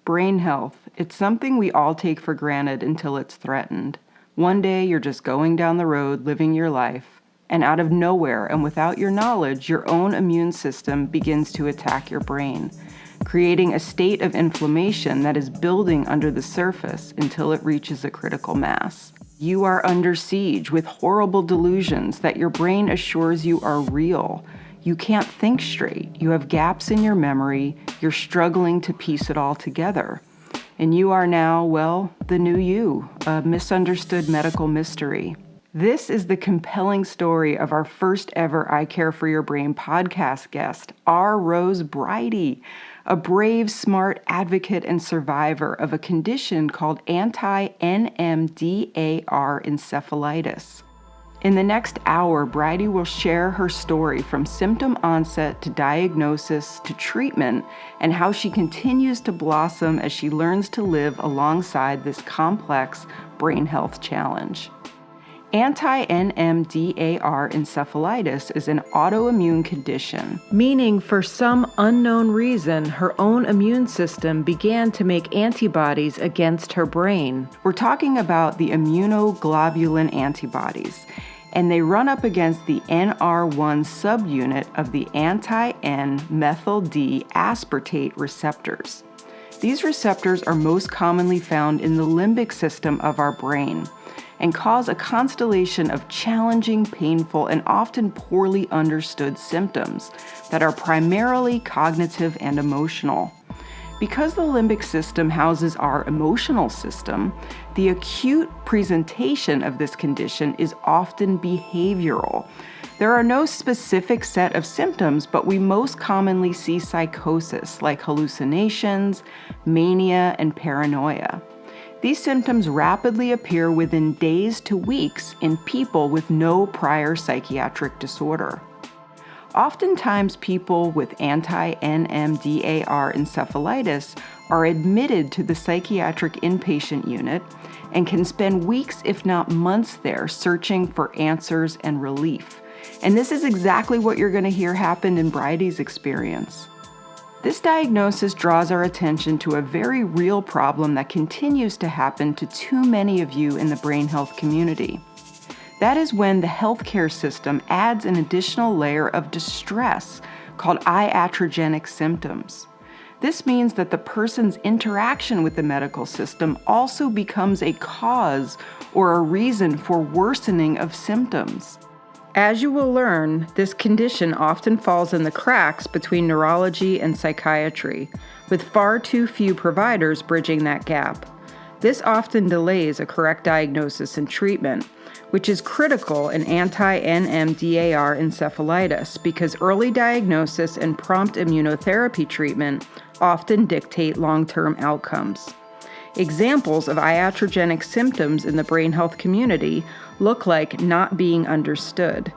Brain health. It's something we all take for granted until it's threatened. One day you're just going down the road, living your life, and out of nowhere and without your knowledge, your own immune system begins to attack your brain, creating a state of inflammation that is building under the surface until it reaches a critical mass. You are under siege with horrible delusions that your brain assures you are real. You can't think straight. You have gaps in your memory. You're struggling to piece it all together. And you are now, well, the new you, a misunderstood medical mystery. This is the compelling story of our first ever I Care for Your Brain podcast guest, R. Rose Bridie, a brave, smart advocate and survivor of a condition called Anti-NMDAR Encephalitis. In the next hour, Brady will share her story from symptom onset to diagnosis to treatment and how she continues to blossom as she learns to live alongside this complex brain health challenge. Anti-NMDAR encephalitis is an autoimmune condition, meaning for some unknown reason, her own immune system began to make antibodies against her brain. We're talking about the immunoglobulin antibodies, and they run up against the NR1 subunit of the anti-N-methyl-D aspartate receptors. These receptors are most commonly found in the limbic system of our brain and cause a constellation of challenging, painful, and often poorly understood symptoms that are primarily cognitive and emotional. Because the limbic system houses our emotional system, the acute presentation of this condition is often behavioral. There are no specific set of symptoms, but we most commonly see psychosis like hallucinations, mania, and paranoia. These symptoms rapidly appear within days to weeks in people with no prior psychiatric disorder. Oftentimes, people with anti-NMDAR encephalitis are admitted to the psychiatric inpatient unit and can spend weeks, if not months there, searching for answers and relief. And this is exactly what you're going to hear happened in Bridie's experience. This diagnosis draws our attention to a very real problem that continues to happen to too many of you in the brain health community. That is when the healthcare system adds an additional layer of distress called iatrogenic symptoms. This means that the person's interaction with the medical system also becomes a cause or a reason for worsening of symptoms. As you will learn, this condition often falls in the cracks between neurology and psychiatry, with far too few providers bridging that gap. This often delays a correct diagnosis and treatment, which is critical in anti-NMDAR encephalitis because early diagnosis and prompt immunotherapy treatment often dictate long-term outcomes. Examples of iatrogenic symptoms in the brain health community look like not being understood,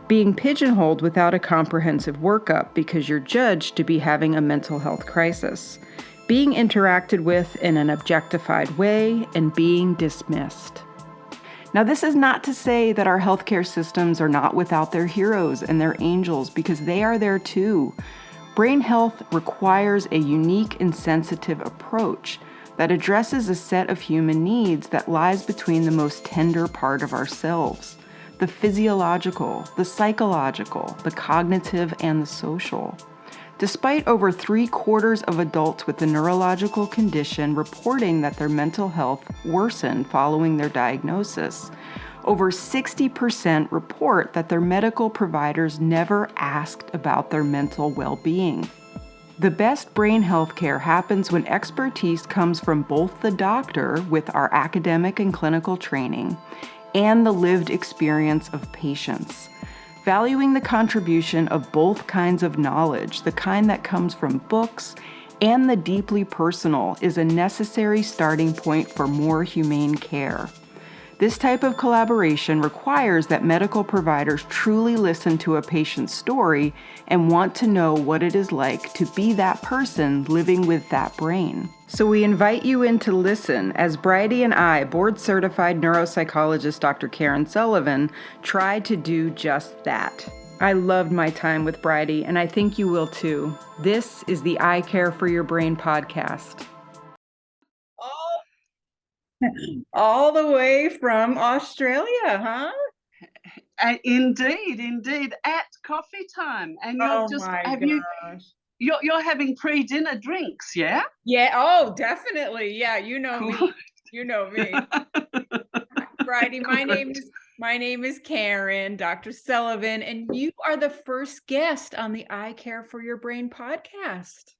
being pigeonholed without a comprehensive workup because you're judged to be having a mental health crisis, being interacted with in an objectified way, and being dismissed. Now, this is not to say that our healthcare systems are not without their heroes and their angels, because they are there too. Brain health requires a unique and sensitive approach that addresses a set of human needs that lies between the most tender part of ourselves, the physiological, the psychological, the cognitive, and the social. Despite over 3/4 of adults with the neurological condition reporting that their mental health worsened following their diagnosis, over 60% report that their medical providers never asked about their mental well-being. The best brain health care happens when expertise comes from both the doctor with our academic and clinical training and the lived experience of patients. Valuing the contribution of both kinds of knowledge, the kind that comes from books and the deeply personal, is a necessary starting point for more humane care. This type of collaboration requires that medical providers truly listen to a patient's story and want to know what it is like to be that person living with that brain. So we invite you in to listen as Brady and I, board-certified neuropsychologist Dr. Karen Sullivan, try to do just that. I loved my time with Brady, and I think you will too. This is the I Care for Your Brain podcast. All the way from Australia, huh? Indeed, at coffee time, and Oh my gosh. you're having pre-dinner drinks, yeah? Yeah, oh, definitely. Yeah, you know me. Good. You know me. Bridie, Good. my name is Karen, Dr. Sullivan, and you are the first guest on the I Care for Your Brain podcast.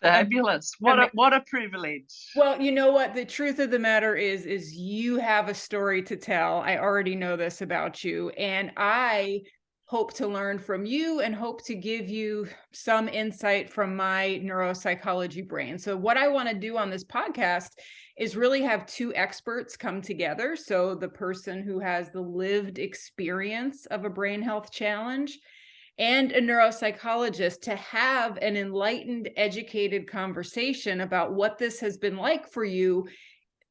Fabulous. What a privilege. Well, you know what? The truth of the matter is you have a story to tell. I already know this about you, and I hope to learn from you and hope to give you some insight from my neuropsychology brain. So what I want to do on this podcast is really have two experts come together. So the person who has the lived experience of a brain health challenge and a neuropsychologist to have an enlightened, educated conversation about what this has been like for you,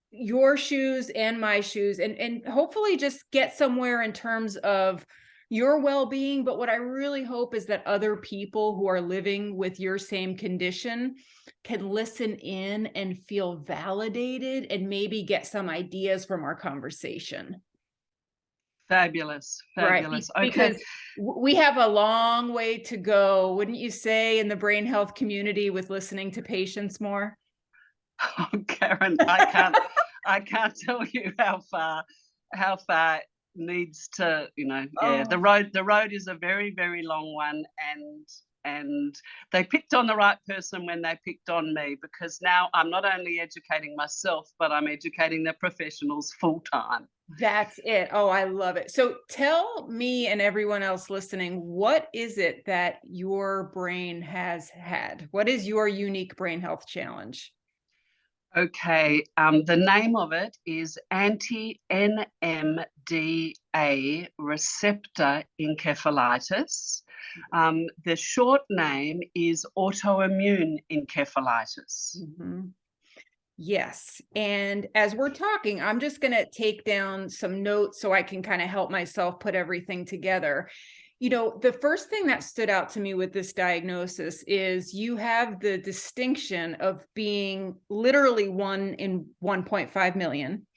your shoes and my shoes, and hopefully just get somewhere in terms of your well-being. But what I really hope is that other people who are living with your same condition can listen in and feel validated and maybe get some ideas from our conversation. Fabulous. Right, Okay. because we have a long way to go, wouldn't you say, in the brain health community with listening to patients more? Oh, Karen, I can't tell you how far it needs to, yeah, Oh, the road is a very, very long one, and they picked on the right person when they picked on me, because now I'm not only educating myself, but I'm educating the professionals full time. that's it. Oh, I love it. So tell me and everyone else listening, what is it that your brain has had? What is your unique brain health challenge? Okay, the name of it is Anti-NMDA receptor encephalitis. The short name is autoimmune encephalitis. Mhm. Yes. And as we're talking, I'm just going to take down some notes so I can kind of help myself put everything together. You know, the first thing that stood out to me with this diagnosis is you have the distinction of being literally 1 in 1.5 million.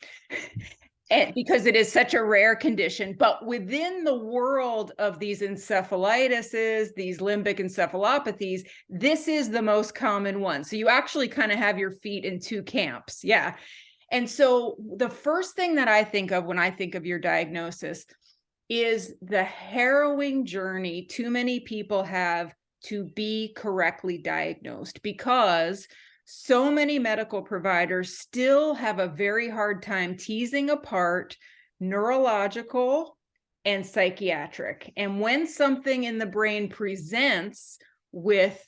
And because it is such a rare condition, but within the world of these encephalitises, these limbic encephalopathies, this is the most common one. So you actually kind of have your feet in two camps. Yeah. And so the first thing that I think of when I think of your diagnosis is the harrowing journey too many people have to be correctly diagnosed, because so many medical providers still have a very hard time teasing apart neurological and psychiatric. And when something in the brain presents with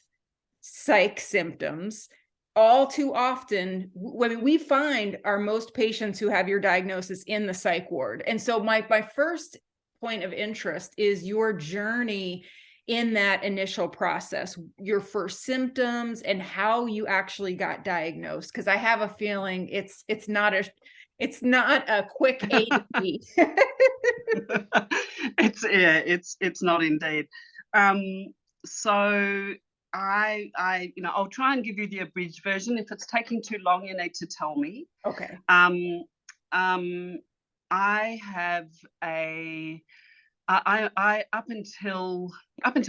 psych symptoms, all too often, when we find our most patients who have your diagnosis in the psych ward. And so my first point of interest is your journey in that initial process, your first symptoms and how you actually got diagnosed. Because I have a feeling it's not a quick A to B. It's not indeed. So I'll try and give you the abridged version. If it's taking too long, you need to tell me. Okay. I have I up until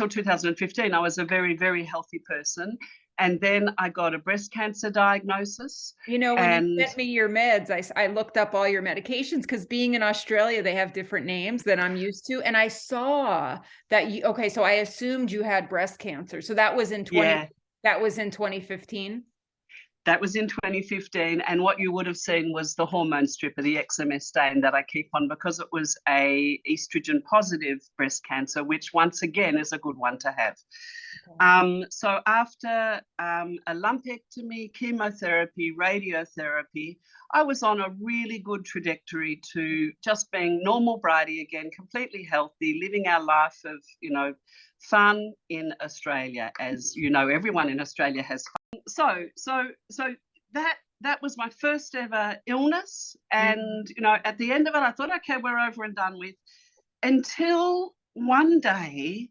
2015, I was a very, very healthy person. And then I got a breast cancer diagnosis. You know, when you sent me your meds, I looked up all your medications, because being in Australia, they have different names than I'm used to. And I saw that okay, so I assumed you had breast cancer. So that was in 2015. That was in 2015, and what you would have seen was the hormone stripper, the exemestane, that I keep on, because it was a estrogen positive breast cancer, which once again is a good one to have. Okay. So after a lumpectomy, chemotherapy, radiotherapy, I was on a really good trajectory to just being normal Brady again, completely healthy, living our life of, fun in Australia, as you know, everyone in Australia has fun. So that was my first ever illness, and at the end of it, I thought, okay, we're over and done with, until one day,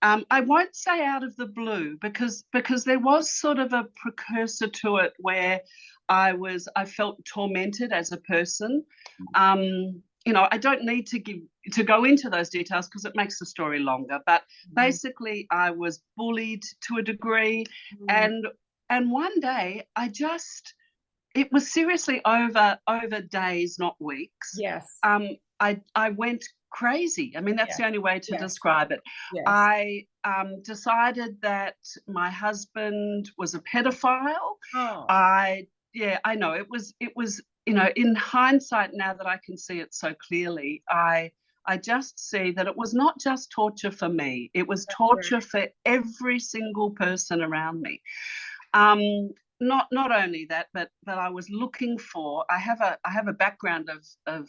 I won't say out of the blue, because there was sort of a precursor to it where I felt tormented as a person. I don't need to go into those details because it makes the story longer. But basically, I was bullied to a degree, and one day it was seriously over days, not weeks. Yes. I went crazy. I mean, that's the only way to describe it. Yes. I decided that my husband was a pedophile. Oh. I know it was, in hindsight, now that I can see it so clearly, I just see that it was not just torture for me. It was torture for every single person around me. Not only that, but I was looking for. I have a background of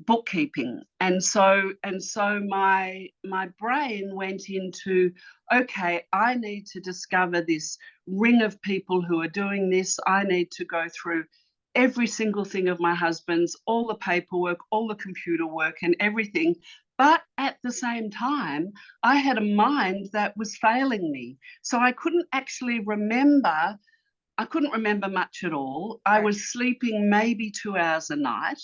bookkeeping, and so my brain went into, okay, I need to discover this ring of people who are doing this. I need to go through every single thing of my husband's, all the paperwork, all the computer work, and everything. But at the same time, I had a mind that was failing me, so I couldn't actually remember. I couldn't remember much at all. I was sleeping maybe 2 hours a night.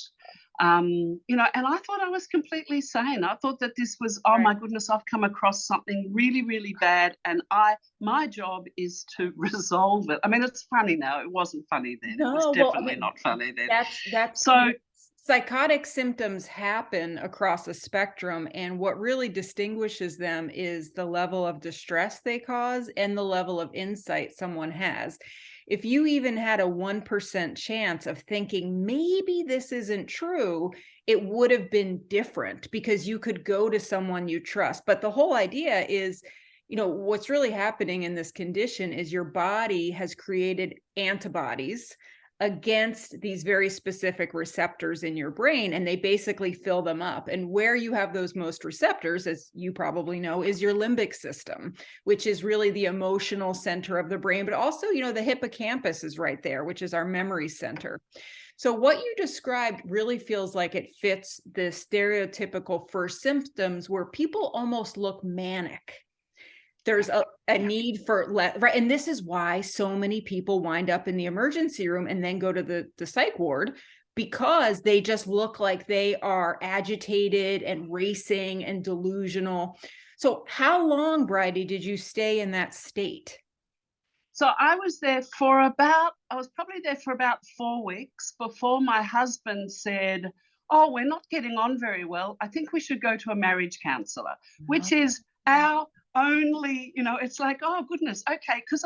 And I thought I was completely sane. I thought that this was, oh my goodness, I've come across something really, really bad, and my job is to resolve it. I mean, it's funny now. It wasn't funny then. No, it was definitely not funny then. That's so. Psychotic symptoms happen across a spectrum, and what really distinguishes them is the level of distress they cause and the level of insight someone has. If you even had a 1% chance of thinking maybe this isn't true, it would have been different because you could go to someone you trust. But the whole idea is, what's really happening in this condition is your body has created antibodies against these very specific receptors in your brain, and they basically fill them up. And where you have those most receptors, as you probably know, is your limbic system, which is really the emotional center of the brain. But also, the hippocampus is right there, which is our memory center. So what you described really feels like it fits the stereotypical first symptoms where people almost look manic. There's a need for and this is why so many people wind up in the emergency room and then go to the psych ward, because they just look like they are agitated and racing and delusional. So how long, Bridie, did you stay in that state? So I was probably there for about 4 weeks before my husband said, oh, we're not getting on very well. I think we should go to a marriage counselor, which is our only, it's like, oh goodness, okay, because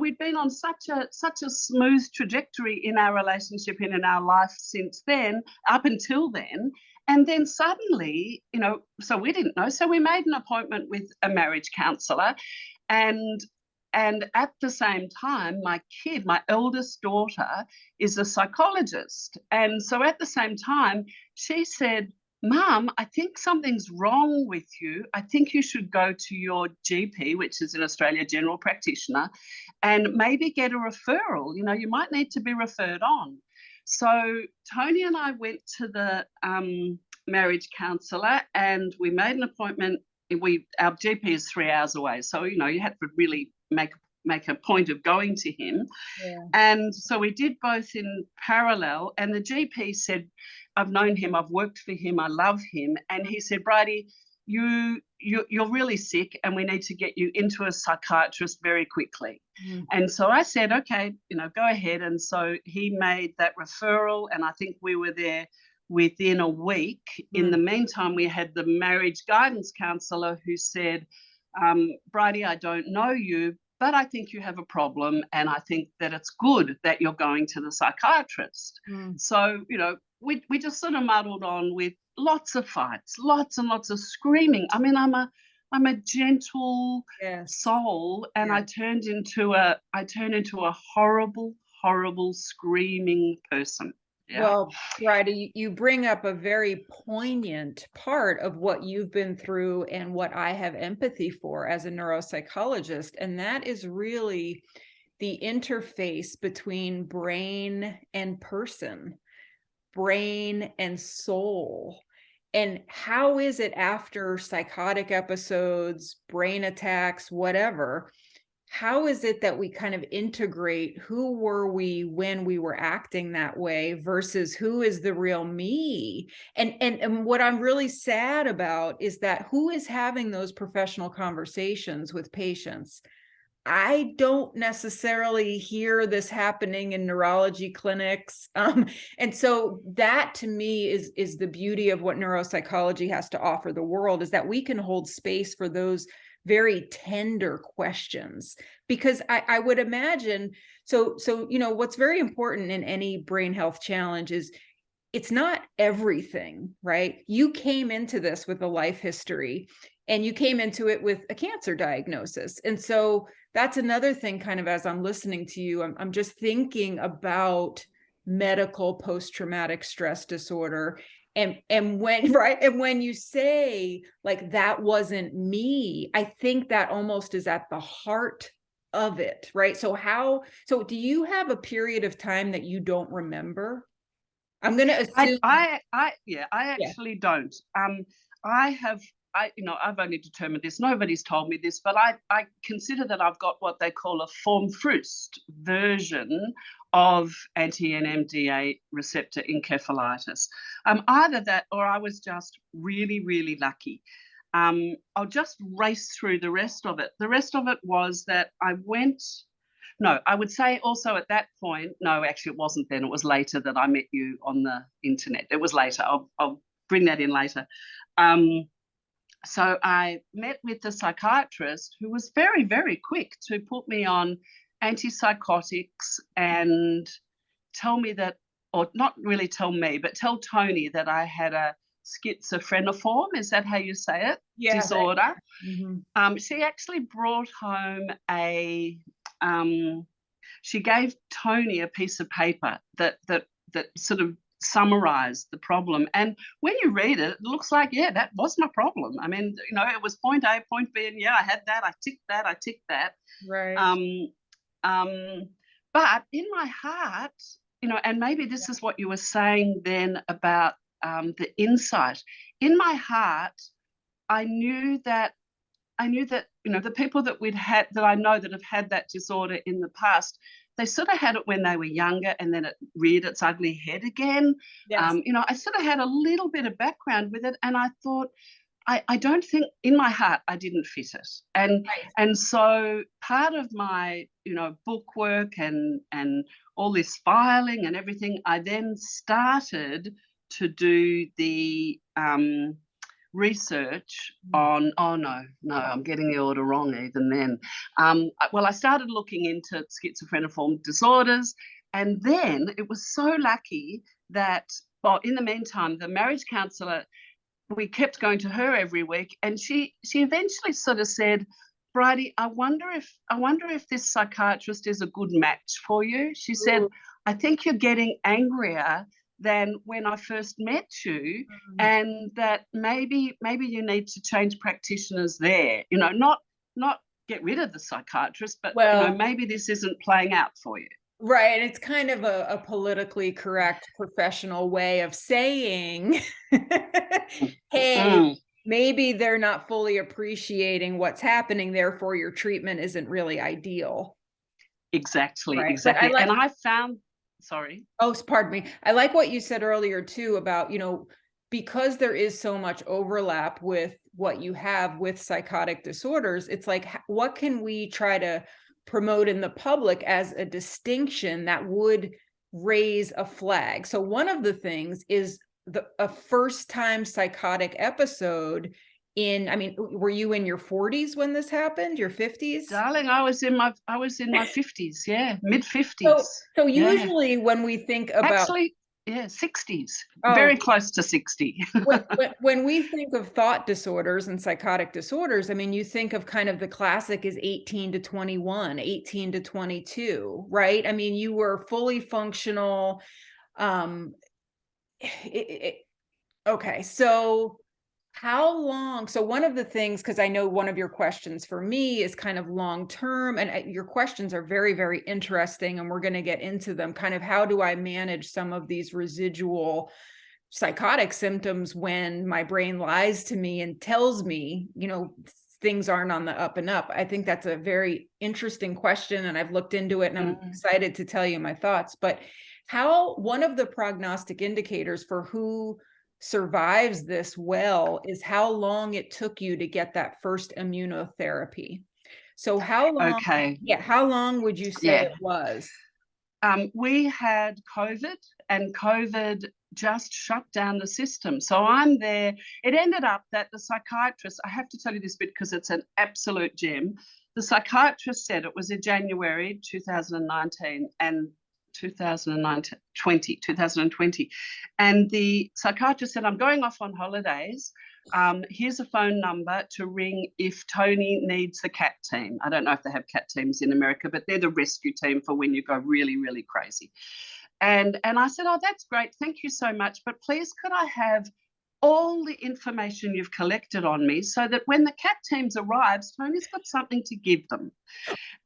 we'd been on such a smooth trajectory in our relationship and in our life since then, up until then. And then suddenly, so we didn't know. So we made an appointment with a marriage counselor, and at the same time, my eldest daughter, is a psychologist. And so at the same time, she said, Mom, I think something's wrong with you. I think you should go to your GP, which is in Australia, general practitioner, and maybe get a referral. You might need to be referred on. So Tony and I went to the marriage counsellor, and we made an appointment. Our GP is 3 hours away, so you had to really make a point of going to him. And so we did both in parallel, and the GP said, I've known him, I've worked for him, I love him. And he said, Brady, you're really sick, and we need to get you into a psychiatrist very quickly. And so I said, okay, go ahead. And so he made that referral, and I think we were there within a week. In the meantime, we had the marriage guidance counsellor who said, Brady, I don't know you, but I think you have a problem, and I think that it's good that you're going to the psychiatrist. So, we just sort of muddled on with lots of fights, lots and lots of screaming. I mean, I'm a gentle soul, and I turned into a horrible, horrible, screaming person. Yeah. Well, Bridie, you bring up a very poignant part of what you've been through and what I have empathy for as a neuropsychologist, and that is really the interface between brain and person, brain and soul. And how is it after psychotic episodes, brain attacks, whatever, how is it that we kind of integrate who were we when we were acting that way versus who is the real me? And what I'm really sad about is that who is having those professional conversations with patients? I don't necessarily hear this happening in neurology clinics. And so that to me is the beauty of what neuropsychology has to offer the world, is that we can hold space for those very tender questions. Because I would imagine, so what's very important in any brain health challenge is it's not everything, right? You came into this with a life history, and you came into it with a cancer diagnosis. And so that's another thing, kind of as I'm listening to you, I'm just thinking about medical post-traumatic stress disorder. And when, right, and when you say like that wasn't me, I think that almost is at the heart of it, right? So do you have a period of time that you don't remember? I'm going to assume. I Yeah. actually don't. I've only determined this. Nobody's told me this, but I consider that I've got what they call a form fruste version of anti-NMDA receptor encephalitis. Either that, or I was just really, really lucky. I'll just race through the rest of it. The rest of it was that I would say also at that point, no, actually it wasn't then, it was later that I met you on the internet. It was later, I'll bring that in later. So I met with the psychiatrist who was very, very quick to put me on antipsychotics and tell me that, or not really tell me, but tell Tony that I had a schizophreniform, is that how you say it? Yeah. Disorder. Mm-hmm. She actually brought home she gave Tony a piece of paper that sort of summarized the problem. And when you read it, it looks like, yeah, that was my problem. I mean, it was point A, point B, and yeah, I had that, I ticked that. Right. But in my heart, and maybe this is what you were saying then about the insight. In my heart, I knew that the people that I know that have had that disorder in the past, they sort of had it when they were younger, and then it reared its ugly head again. Yes. I sort of had a little bit of background with it, and I thought, I don't think, in my heart, I didn't fit it. And so part of my book work and all this filing and everything, I then started to do the research on, I'm getting the order wrong even then. Well, I started looking into schizophreniform disorders, and then it was so lucky that, well, in the meantime, the marriage counsellor, we kept going to her every week, and she eventually sort of said, Bridie, I wonder if this psychiatrist is a good match for you. She said, I think you're getting angrier than when I first met you, and that maybe you need to change practitioners there. Not get rid of the psychiatrist, but maybe this isn't playing out for you. Right. It's kind of a politically correct professional way of saying, hey, maybe they're not fully appreciating what's happening, therefore your treatment isn't really ideal. Exactly, right. exactly. And I found, sorry. Oh, pardon me. I like what you said earlier too about, because there is so much overlap with what you have with psychotic disorders, it's like, what can we try to promote in the public as a distinction that would raise a flag? So one of the things is a first-time psychotic episode were you in your 40s when this happened? Your 50s? Darling, I was in my 50s, yeah, mid 50s. So usually when we think about, actually, yeah, 60s, very close to 60. when we think of thought disorders and psychotic disorders, you think of kind of the classic is 18 to 21, 18 to 22, right? You were fully functional. Okay, so how long? So one of the things, because I know one of your questions for me is kind of long term, and your questions are very, very interesting, and we're going to get into them. Kind of how do I manage some of these residual psychotic symptoms when my brain lies to me and tells me, things aren't on the up and up? I think that's a very interesting question, and I've looked into it, and I'm excited to tell you my thoughts. But one of the prognostic indicators for who survives this well is how long it took you to get that first immunotherapy. So how long? Okay. Yeah, how long would you say it was? We had COVID, and COVID just shut down the system. So I'm there. It ended up that the psychiatrist, I have to tell you this bit because it's an absolute gem. The psychiatrist said it was in January 2019 and 2020. And the psychiatrist said, I'm going off on holidays. Here's a phone number to ring if Tony needs the CAT team. I don't know if they have CAT teams in America, but they're the rescue team for when you go really, really crazy. And I said, oh, that's great. Thank you so much. But please, could I have all the information you've collected on me so that when the CAT teams arrives, Tony's got something to give them.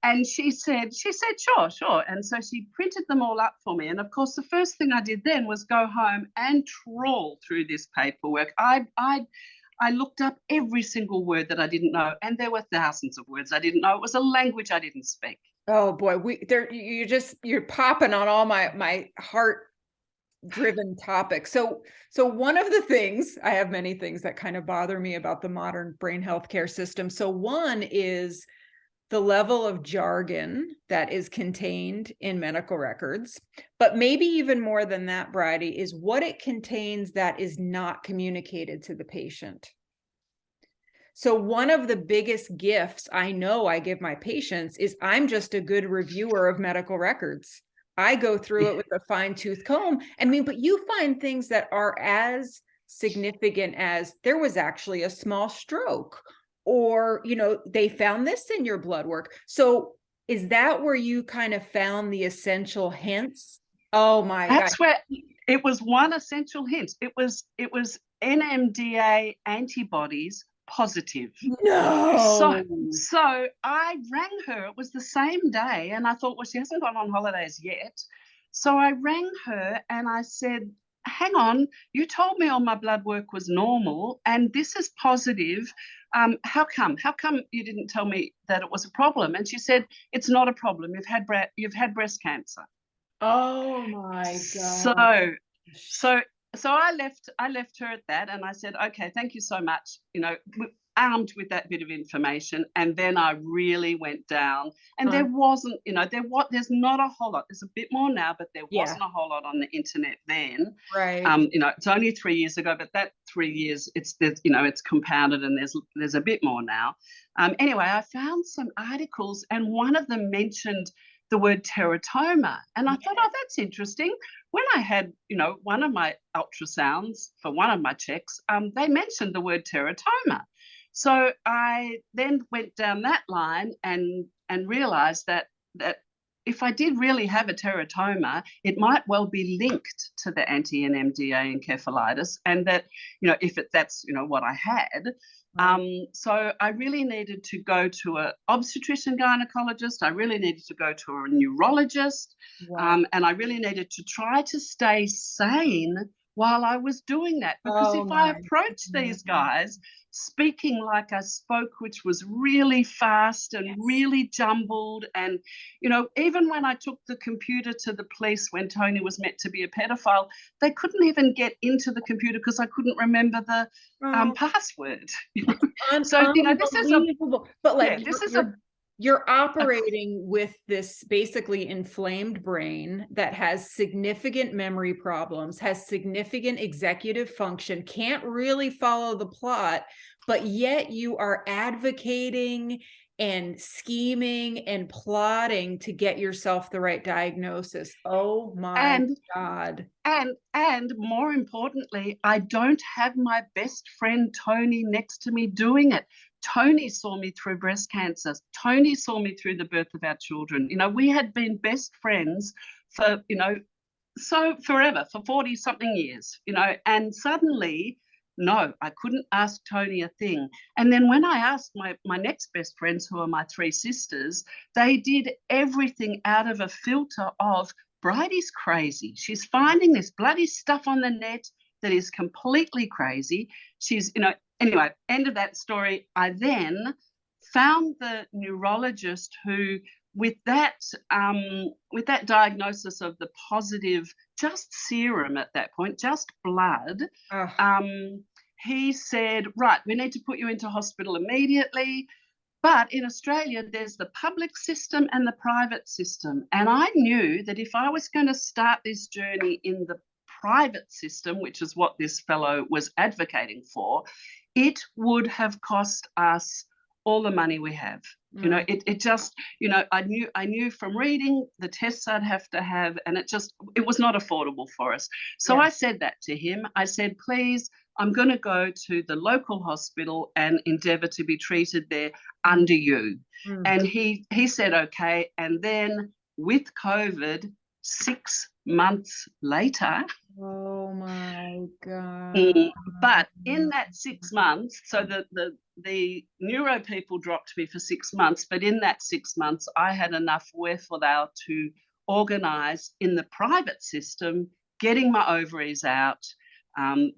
And she said, sure. And so she printed them all up for me. And of course, the first thing I did then was go home and trawl through this paperwork. I looked up every single word that I didn't know, and there were thousands of words I didn't know. It was a language I didn't speak. Oh boy, you're popping on all my heart driven topics. So one of the things, I have many things that kind of bother me about the modern brain healthcare system. So one is the level of jargon that is contained in medical records, but maybe even more than that, Bridie, is what it contains that is not communicated to the patient. So one of the biggest gifts I know I give my patients is I'm just a good reviewer of medical records. I go through it with a fine-tooth comb. But you find things that are as significant as there was actually a small stroke, or, they found this in your blood work. So is that where you kind of found the essential hints? Oh my God. That's where it was one essential hint. It was NMDA antibodies positive. No. So I rang her. It was the same day, and I thought, well, she hasn't gone on holidays yet. So I rang her and I said, hang on, you told me all my blood work was normal and this is positive. How come you didn't tell me that it was a problem? And she said, it's not a problem. You've had breast cancer. Oh my God. So I left her at that, and I said, okay, thank you so much. Armed with that bit of information, and then I really went down. And there wasn't, there's not a whole lot. There's a bit more now, but there wasn't a whole lot on the internet then. Right. It's only 3 years ago, but that 3 years, it's compounded, and there's a bit more now. Anyway, I found some articles, and one of them mentioned the word teratoma, and I thought, oh, that's interesting. When I had, one of my ultrasounds for one of my checks, they mentioned the word teratoma. So I then went down that line and realized that if I did really have a teratoma, it might well be linked to the anti-NMDA encephalitis, and that, that's what I had. So I really needed to go to an obstetrician gynecologist. I really needed to go to a neurologist. Wow. And I really needed to try to stay sane while I was doing that. Because if I approached these guys speaking like I spoke, which was really fast and really jumbled, and, even when I took the computer to the police when Tony was meant to be a pedophile, they couldn't even get into the computer because I couldn't remember the password. So, this is unbelievable. But you're operating with this basically inflamed brain that has significant memory problems, has significant executive function, can't really follow the plot, but yet you are advocating and scheming and plotting to get yourself the right diagnosis. Oh my God. And more importantly, I don't have my best friend Tony next to me doing it. Tony saw me through breast cancer. Tony saw me through the birth of our children. We had been best friends for, so forever, for 40 something years, and suddenly, no, I couldn't ask Tony a thing. And then when I asked my next best friends, who are my 3 sisters, they did everything out of a filter of, Bridie's crazy. She's finding this bloody stuff on the net. that is completely crazy. She's, anyway, end of that story. I then found the neurologist who, with that diagnosis of the positive, just serum at that point, just blood, he said, right, we need to put you into hospital immediately. But in Australia, there's the public system and the private system. And I knew that if I was going to start this journey in the private system, which is what this fellow was advocating for, it would have cost us all the money we have. It just, I knew from reading the tests I'd have to have, and it was not affordable for us. So I said that to him. I said, please, I'm going to go to the local hospital and endeavour to be treated there under you. And he said, okay. And then with COVID, 6 months later. Oh my God. But in that 6 months, so the neuro people dropped me for 6 months, but in that 6 months, I had enough wherewithal to organise in the private system, getting my ovaries out.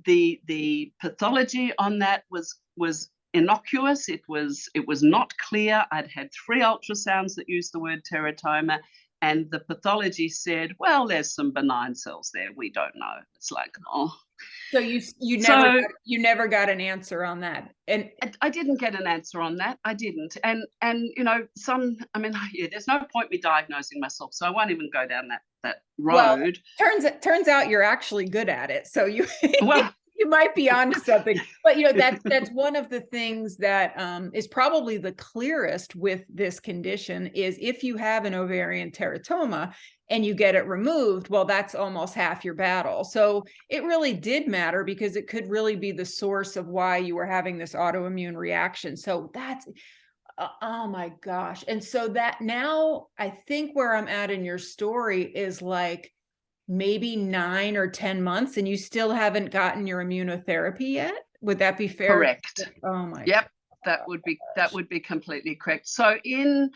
The pathology on that was innocuous. It was not clear. I'd had 3 ultrasounds that used the word teratoma, and the pathology said, well, there's some benign cells there. We don't know. It's like, oh. So you never got an answer on that. And I didn't get an answer on that. I didn't. And there's no point me diagnosing myself, so I won't even go down that road. Well, turns out you're actually good at it. So you well, you might be onto something. But that's one of the things that is probably the clearest with this condition is if you have an ovarian teratoma and you get it removed, well, that's almost half your battle. So it really did matter because it could really be the source of why you were having this autoimmune reaction. So that's, oh my gosh. And so that now I think where I'm at in your story is like maybe 9 or 10 months and you still haven't gotten your immunotherapy yet. Would that be fair? Correct. Oh my. Yep. That would be completely correct. So in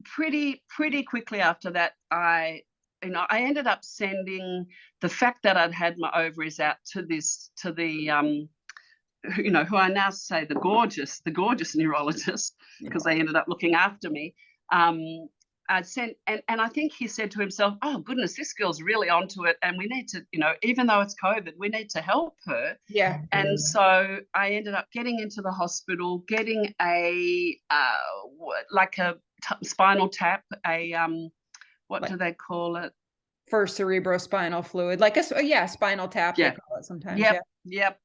pretty quickly after that, I ended up sending the fact that I'd had my ovaries out to the who I now say the gorgeous neurologist, because they ended up looking after me. I sent, and I think he said to himself, oh goodness, this girl's really onto it, and we need to, even though it's COVID, we need to help her. Yeah. And so I ended up getting into the hospital, getting a spinal tap, what do they call it? For cerebrospinal fluid, like spinal tap. Yeah. They call it sometimes. Yep.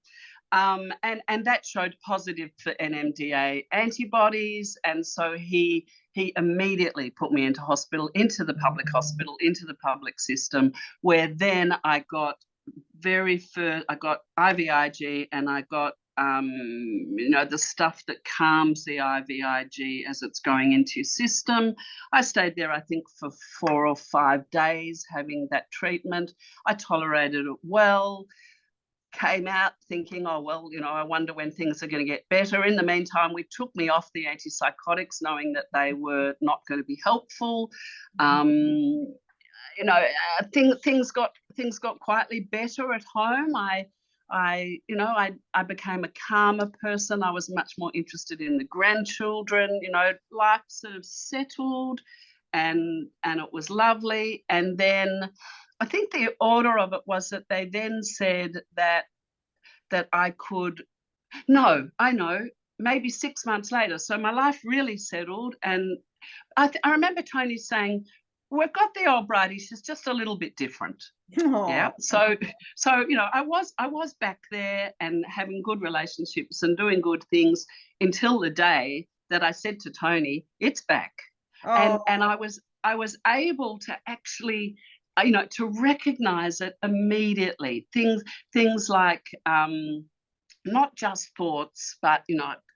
And that showed positive for NMDA antibodies, and so he immediately put me into hospital, into the public hospital, into the public system, where then I got I got IVIG, and I got the stuff that calms the IVIG as it's going into your system. I stayed there, I think, for 4 or 5 days having that treatment. I tolerated it well. Came out thinking, oh, well, I wonder when things are going to get better. In the meantime, we took me off the antipsychotics, knowing that they were not going to be helpful. Things got quietly better at home. I became a calmer person. I was much more interested in the grandchildren. Life sort of settled, and it was lovely. And then I think the order of it was that they then said that I could, maybe 6 months later. So my life really settled. And I remember Tony saying, we've got the old Brady, she's just a little bit different. Aww. Yeah. So I was back there and having good relationships and doing good things until the day that I said to Tony, it's back. Oh. And I was able to actually to recognize it immediately. Things like not just thoughts, but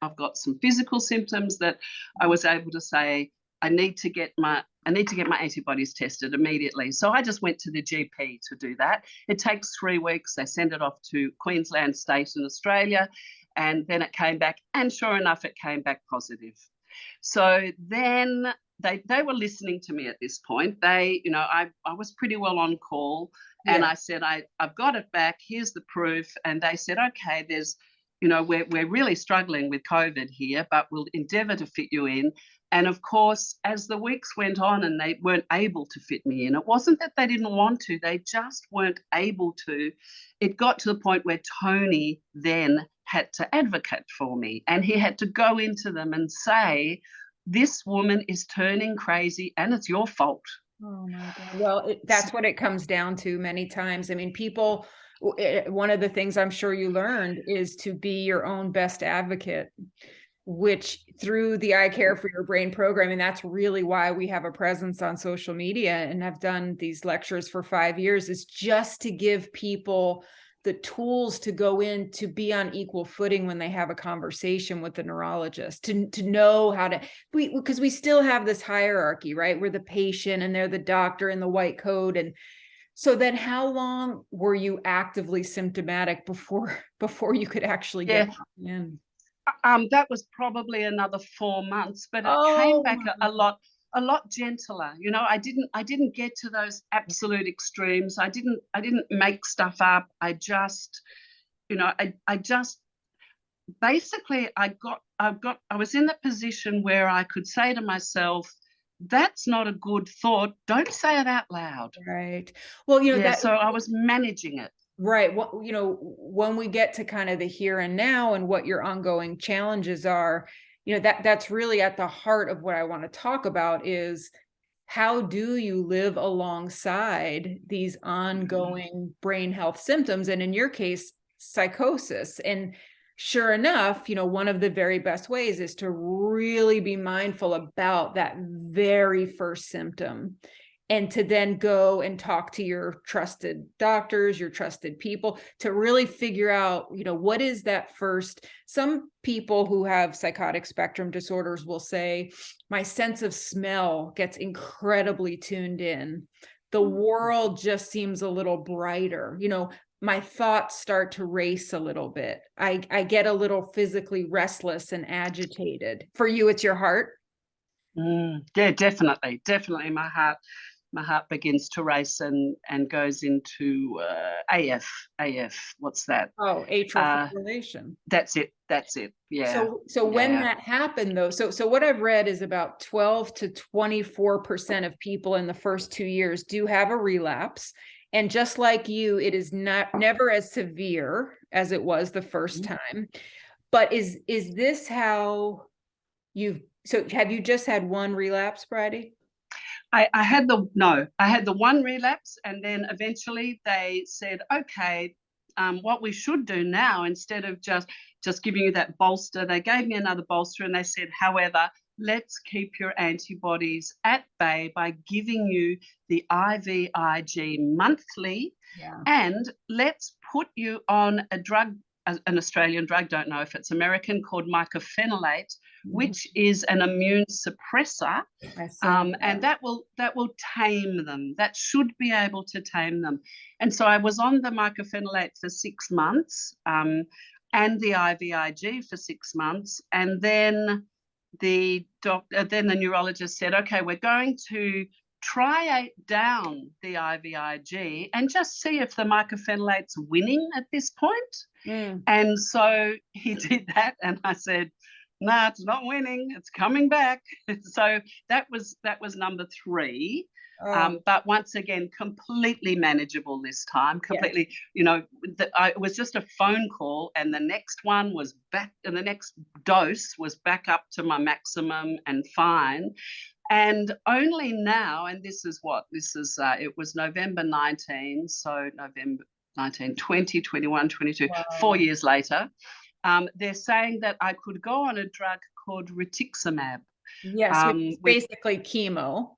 I've got some physical symptoms that I was able to say I need to get my antibodies tested immediately. So I just went to the GP to do that. It takes 3 weeks. They send it off to Queensland State in Australia, and then it came back, and sure enough, it came back positive. So then they were listening to me at this point. They, you know, I was pretty well on call, and Yeah. I said, I've got it back. Here's the proof. And they said, okay, there's, you know, we're really struggling with COVID here, but we'll endeavour to fit you in. And of course, as the weeks went on and they weren't able to fit me in, it wasn't that they didn't want to, they just weren't able to. It got to the point where Tony then had to advocate for me, and he had to go into them and say, this woman is turning crazy and it's your fault. Oh my God. Well, that's what it comes down to many times. I mean, people, one of the things I'm sure you learned is to be your own best advocate, which through the I Care for Your Brain program, and that's really why we have a presence on social media and have done these lectures for 5 years, is just to give people the tools to go in to be on equal footing when they have a conversation with the neurologist, to know how to, because we still have this hierarchy, right? We're the patient and they're the doctor in the white coat. And so then how long were you actively symptomatic before you could actually get in? That was probably another 4 months, but it came back a lot gentler. You know, I didn't get to those absolute extremes. I didn't make stuff up. I just, you know, I just basically I was in the position where I could say to myself, that's not a good thought. Don't say it out loud. Right. Well, you know, so I was managing it. Right. Well, you know, when we get to kind of the here and now and what your ongoing challenges are, you know, that's really at the heart of what I want to talk about is how do you live alongside these ongoing brain health symptoms? And in your case, psychosis. And sure enough, you know, one of the very best ways is to really be mindful about that very first symptom, and to then go and talk to your trusted doctors, your trusted people, to really figure out, you know, what is that first. Some people who have psychotic spectrum disorders will say, my sense of smell gets incredibly tuned in. The world just seems a little brighter. You know, my thoughts start to race a little bit. I get a little physically restless and agitated. For you, it's your heart? Yeah, definitely. My heart begins to race and goes into AF. What's that? Oh, atrial fibrillation. That's it. Yeah. So when that happened, though, so what I've read is about 12 to 24% of people in the first 2 years do have a relapse. And just like you, it is never as severe as it was the first time. But is this how have you just had one relapse, Bridie? I had the one relapse, and then eventually they said, okay, what we should do now, instead of just giving you that bolster, they gave me another bolster, and they said, however, let's keep your antibodies at bay by giving you the IVIG monthly, and let's put you on a drug, an Australian drug, don't know if it's American, called mycophenolate, which is an immune suppressor, and that will tame them. That should be able to tame them. And so I was on the mycophenolate for 6 months, and the IVIG for 6 months, and then the neurologist said, okay, we're going to triate down the IVIG and just see if the mycophenolate's winning at this point. And so he did that, and I said, no, it's not winning, it's coming back. So that was number 3. But once again, completely manageable this time. Completely, you know, it was just a phone call, and the next one was back, and the next dose was back up to my maximum and fine. And only now, and it was November 19, so November 19, 20, 21, 22, 4 years later, they're saying that I could go on a drug called rituximab. Yes, which is basically chemo.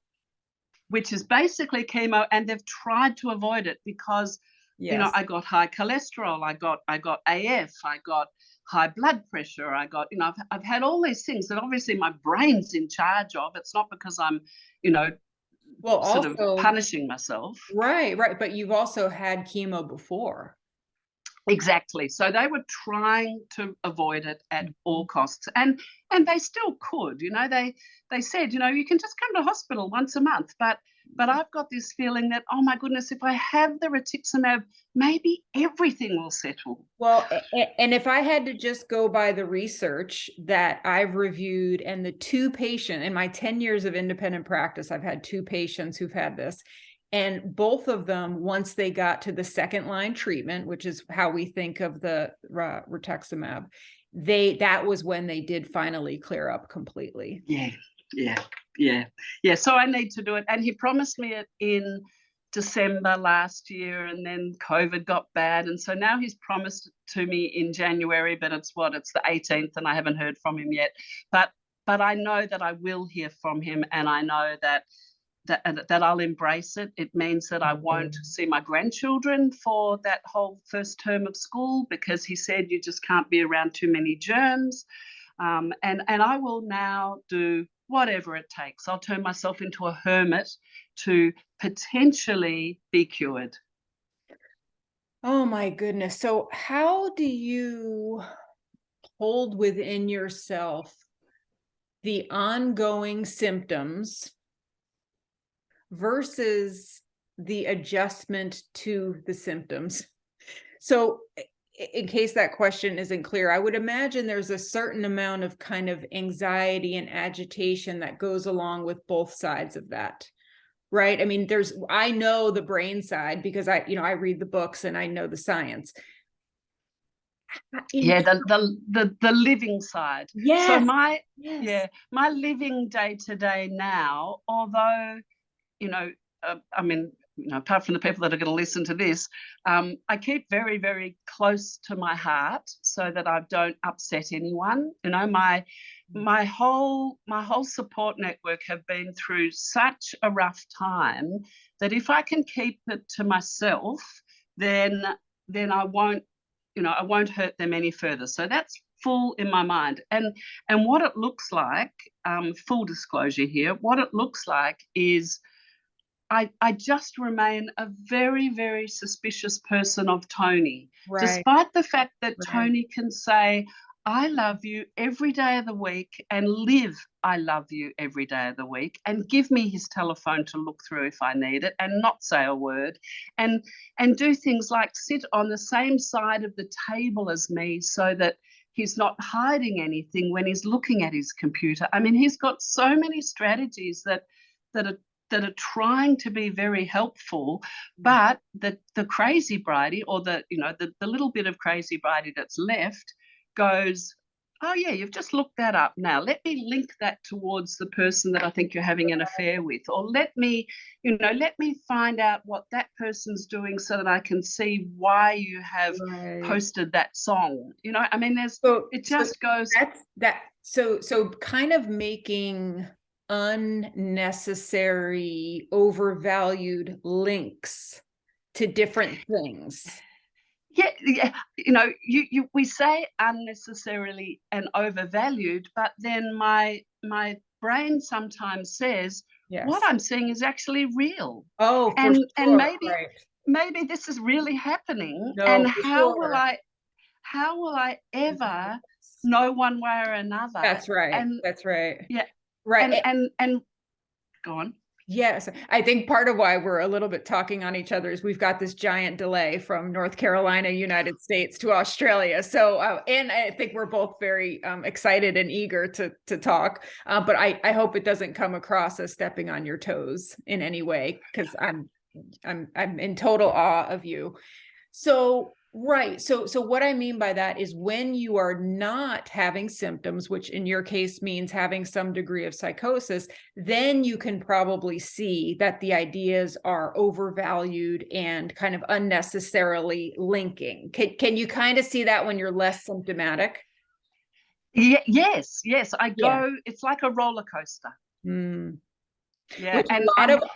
Which is basically chemo, and they've tried to avoid it because, you know, I got high cholesterol, I got AF, I got high blood pressure, I got, you know, I've had all these things that obviously my brain's in charge of. It's not because I'm, you know, sort of punishing myself. Right. But you've also had chemo before. Exactly. So they were trying to avoid it at all costs, and they still could. They said, you can just come to hospital once a month, but I've got this feeling that, oh my goodness, if I have the rituximab, maybe everything will settle. Well, and if I had to just go by the research that I've reviewed and the 2 patients in my 10 years of independent practice, I've had 2 patients who've had this. And both of them, once they got to the second line treatment, which is how we think of the rituximab, that was when they did finally clear up completely. Yeah. So I need to do it. And he promised me it in December last year, and then COVID got bad. And so now he's promised it to me in January, but it's the 18th, and I haven't heard from him yet. But I know that I will hear from him, and I know that I'll embrace it. It means that I won't see my grandchildren for that whole first term of school, because he said you just can't be around too many germs. And I will now do whatever it takes. I'll turn myself into a hermit to potentially be cured. Oh my goodness. So how do you hold within yourself the ongoing symptoms versus the adjustment to the symptoms? So in case that question isn't clear, I would imagine there's a certain amount of kind of anxiety and agitation that goes along with both sides of that, right? I mean, I know the brain side because I read the books and I know the science. Yeah, the living side. Yes. So my living day to day now, although, I mean, apart from the people that are going to listen to this, I keep very, very close to my heart so that I don't upset anyone. My whole support network have been through such a rough time that if I can keep it to myself, then I won't hurt them any further. So that's full in my mind. And what it looks like, full disclosure here, what it looks like is I just remain a very, very suspicious person of Tony, Right. despite the fact that Tony can say, I love you every day of the week, and live, I love you every day of the week, and give me his telephone to look through if I need it, and not say a word, and do things like sit on the same side of the table as me so that he's not hiding anything when he's looking at his computer. I mean, he's got so many strategies that are trying to be very helpful, but the crazy Brady, or the little bit of crazy Brady that's left, goes, oh yeah, you've just looked that up. Now let me link that towards the person that I think you're having an affair with, or let me find out what that person's doing so that I can see why you have posted that song. I mean, so kind of making unnecessary, overvalued links to different things. Yeah. We say unnecessarily and overvalued, but then my brain sometimes says, what I'm seeing is actually real. Oh, and sure. Maybe this is really happening. No, and how will I ever know one way or another? That's right. Yeah. Right. And go on. Yes, I think part of why we're a little bit talking on each other is we've got this giant delay from North Carolina, United States to Australia. So, and I think we're both very excited and eager to talk. But I hope it doesn't come across as stepping on your toes in any way, because I'm in total awe of you. So, right. So what I mean by that is when you are not having symptoms, which in your case means having some degree of psychosis, then you can probably see that the ideas are overvalued and kind of unnecessarily linking. Can you kind of see that when you're less symptomatic? Yes. It's like a roller coaster. Yeah. Which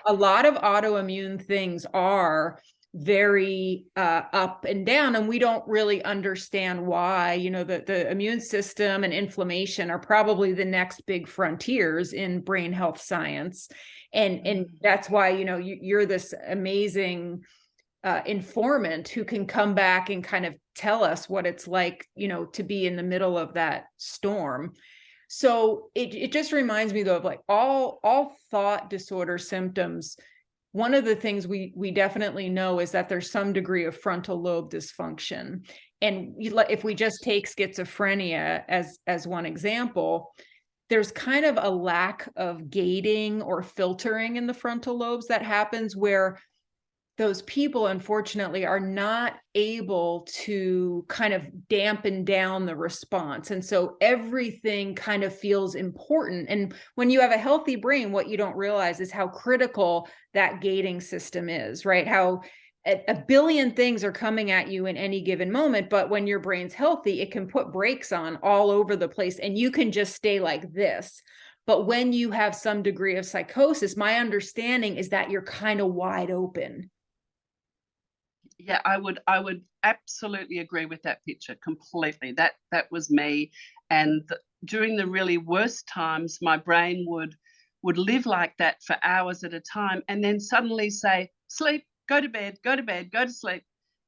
a lot of autoimmune things are very up and down, and we don't really understand why. The immune system and inflammation are probably the next big frontiers in brain health science, and that's why you're this amazing informant who can come back and kind of tell us what it's like, to be in the middle of that storm. So it just reminds me, though, of like all thought disorder symptoms. One of the things we definitely know is that there's some degree of frontal lobe dysfunction. And if we just take schizophrenia as one example, there's kind of a lack of gating or filtering in the frontal lobes that happens, where those people, unfortunately, are not able to kind of dampen down the response. And so everything kind of feels important. And when you have a healthy brain, what you don't realize is how critical that gating system is, right? How a billion things are coming at you in any given moment, but when your brain's healthy, it can put brakes on all over the place and you can just stay like this. But when you have some degree of psychosis, my understanding is that you're kind of wide open. Yeah, I would absolutely agree with that picture completely. That was me. And during the really worst times, my brain would live like that for hours at a time, and then suddenly say, sleep, go to bed, go to sleep.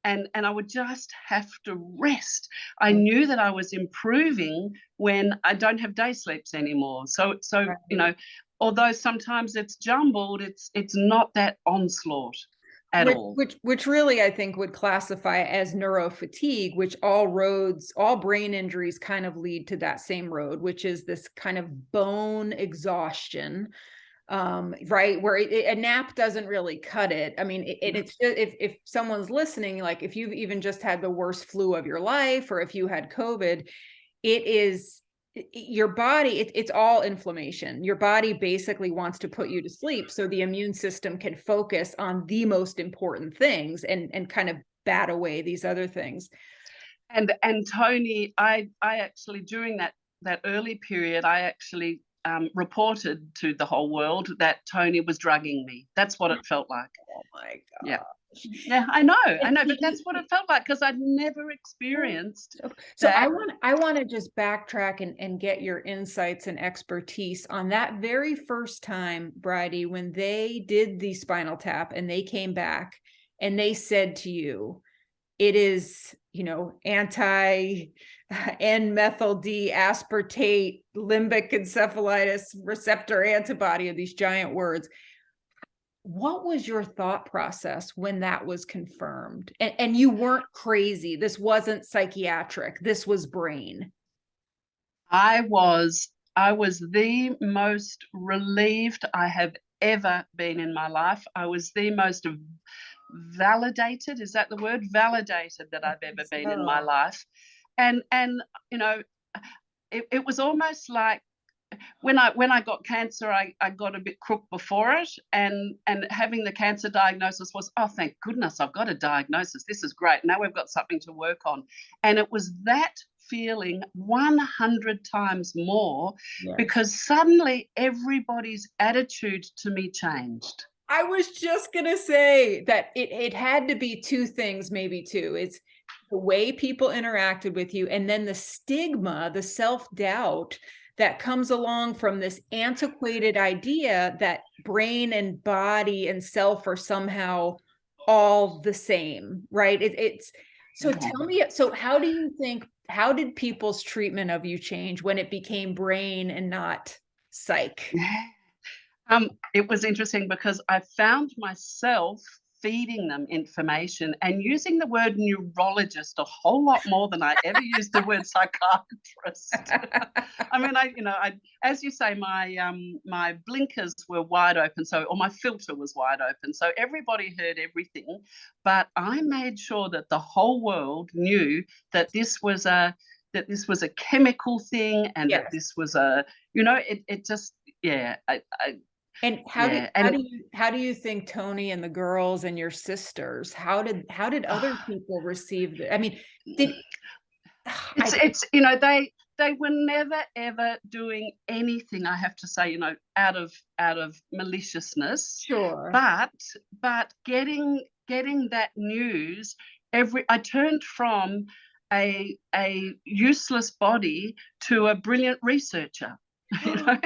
And I would just have to rest. I knew that I was improving when I don't have day sleeps anymore. So Right. Although sometimes it's jumbled, it's not that onslaught at all. Which really, I think, would classify as neurofatigue, which all brain injuries kind of lead to that same road, which is this kind of bone exhaustion, right? Where a nap doesn't really cut it. I mean, it's just, if someone's listening, like if you've even just had the worst flu of your life, or if you had COVID, it is your body, it's all inflammation. Your body basically wants to put you to sleep so the immune system can focus on the most important things and kind of bat away these other things. And Tony, I actually, during that early period, I actually reported to the whole world that Tony was drugging me. That's what it felt like. Oh my God. Yeah, I know, but that's what it felt like, because I'd never experienced So that. I want to just backtrack and get your insights and expertise on that very first time, Bridie, when they did the spinal tap and they came back and they said to you, it is, anti-N-methyl-D aspartate limbic encephalitis receptor antibody, of these giant words. What was your thought process when that was confirmed? And you weren't crazy. This wasn't psychiatric. This was brain. I was the most relieved I have ever been in my life. I was the most validated, is that the word? Validated that I've ever been in my life. And it was almost like, when I got cancer, I got a bit crook before it, and having the cancer diagnosis was, oh, thank goodness, I've got a diagnosis. This is great. Now we've got something to work on. And it was that feeling 100 times more, because suddenly everybody's attitude to me changed. I was just going to say that it had to be two things, maybe two. It's the way people interacted with you, and then the stigma, the self-doubt that comes along from this antiquated idea that brain and body and self are somehow all the same, right? So tell me, so how did people's treatment of you change when it became brain and not psych? It was interesting, because I found myself feeding them information and using the word neurologist a whole lot more than I ever used the word psychiatrist. I mean, as you say, my blinkers were wide open, or my filter was wide open, so everybody heard everything. But I made sure that the whole world knew that this was a chemical thing, and that this was And how do you think Tony and the girls and your sisters, how did other people receive it? I mean, they were never ever doing anything, I have to say, out of maliciousness. Sure. But getting that news, I turned from a useless body to a brilliant researcher. you know,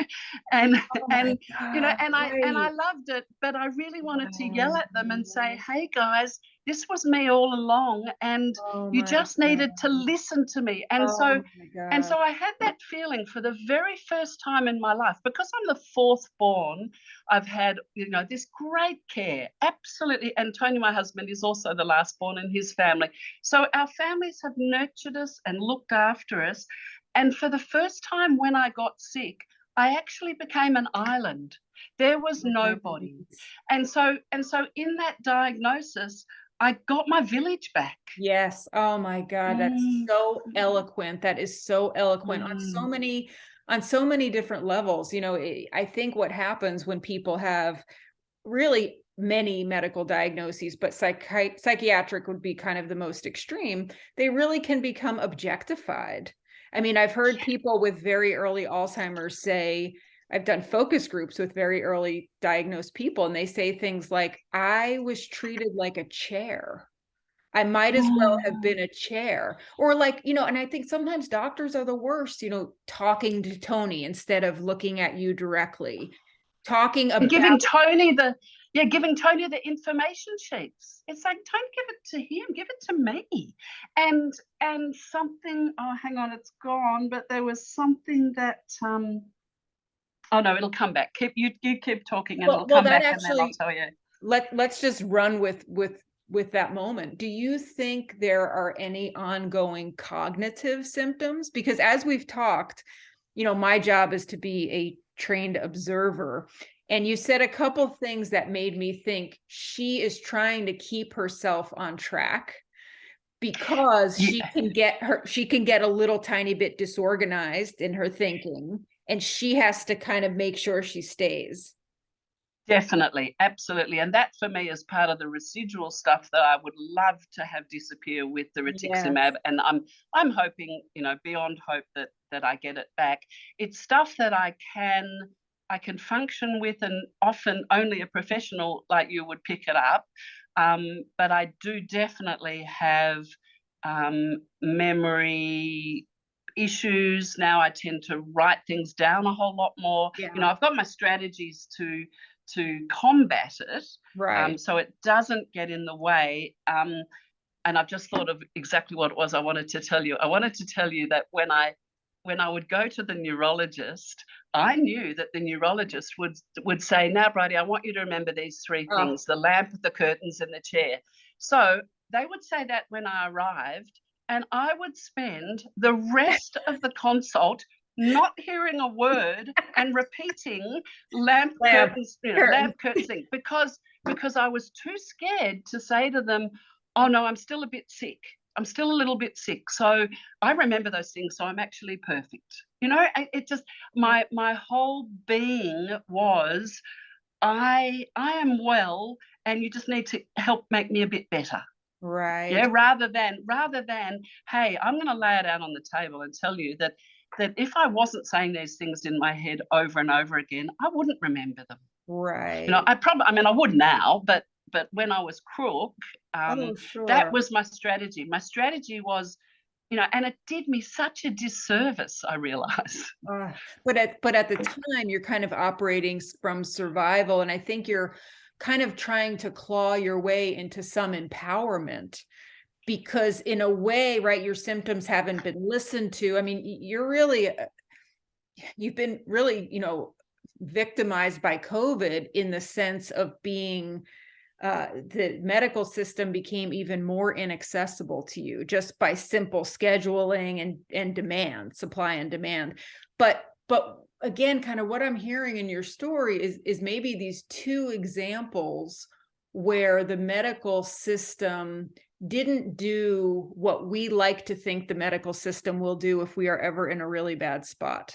and Oh my and you know, God, and I right. loved it, but I really wanted to yell at them and say, hey guys, this was me all along, and Oh you my just God. needed to listen to me. And Oh so my God. I had that feeling for the very first time in my life, because I'm the fourth born. I've had, you know, this great care, absolutely. And Tony, my husband, is also the last born in his family. So our families have nurtured us and looked after us. And for the first time when I got sick, I actually became an island. There was nobody. And so in that diagnosis, I got my village back. Yes. Oh my God, that's so eloquent. That is so eloquent on so many different levels. You know, I think what happens when people have really many medical diagnoses, but psychiatric would be kind of the most extreme, they really can become objectified. I mean, I've heard people with very early Alzheimer's say, I've done focus groups with very early diagnosed people, and they say things like, I was treated like a chair. I might as well have been a chair. Or like, you know, and I think sometimes doctors are the worst, you know, talking to Tony instead of looking at you directly, talking about giving Tony the information sheets. It's like, don't give it to him, give it to me. And something, oh, hang on, it's gone, but there was something that oh no, it'll come back. You keep talking, and it'll come back, and then I'll tell you. Let's just run with that moment. Do you think there are any ongoing cognitive symptoms? Because as we've talked, you know, my job is to be a trained observer. And you said a couple things that made me think she is trying to keep herself on track because she can get a little tiny bit disorganized in her thinking, and she has to kind of make sure she stays. Definitely, absolutely. And that for me is part of the residual stuff that I would love to have disappear with the rituximab. Yes. And I'm hoping, you know, beyond hope that I get it back. It's stuff that I can function with, and often only a professional like you would pick it up. But I do definitely have memory issues. Now I tend to write things down a whole lot more. Yeah. You know, I've got my strategies to combat it, right? So it doesn't get in the way. And I've just thought of exactly what it was I wanted to tell you. I wanted to tell you that when I would go to the neurologist, I knew that the neurologist would say, now, Brady, I want you to remember these three things: the lamp, the curtains, and the chair. So they would say that when I arrived, and I would spend the rest of the consult not hearing a word and repeating lamp curtains, thing, because I was too scared to say to them, oh no, I'm still a bit sick. I'm still a little bit sick. So I remember those things. So I'm actually perfect. You know, it just, my whole being was, I am well, and you just need to help make me a bit better. Right. Yeah. Rather than, hey, I'm going to lay it out on the table and tell you that if I wasn't saying these things in my head over and over again, I wouldn't remember them. Right. You know, I would now, but when I was crook, that was my strategy. My strategy was, you know, and it did me such a disservice, I realize. But at the time, you're kind of operating from survival, and I think you're kind of trying to claw your way into some empowerment, because in a way, right, your symptoms haven't been listened to. I mean, you've been really, you know, victimized by COVID in the sense of being, the medical system became even more inaccessible to you just by simple scheduling and demand, supply and demand. But again, kind of what I'm hearing in your story is maybe these two examples where the medical system didn't do what we like to think the medical system will do if we are ever in a really bad spot,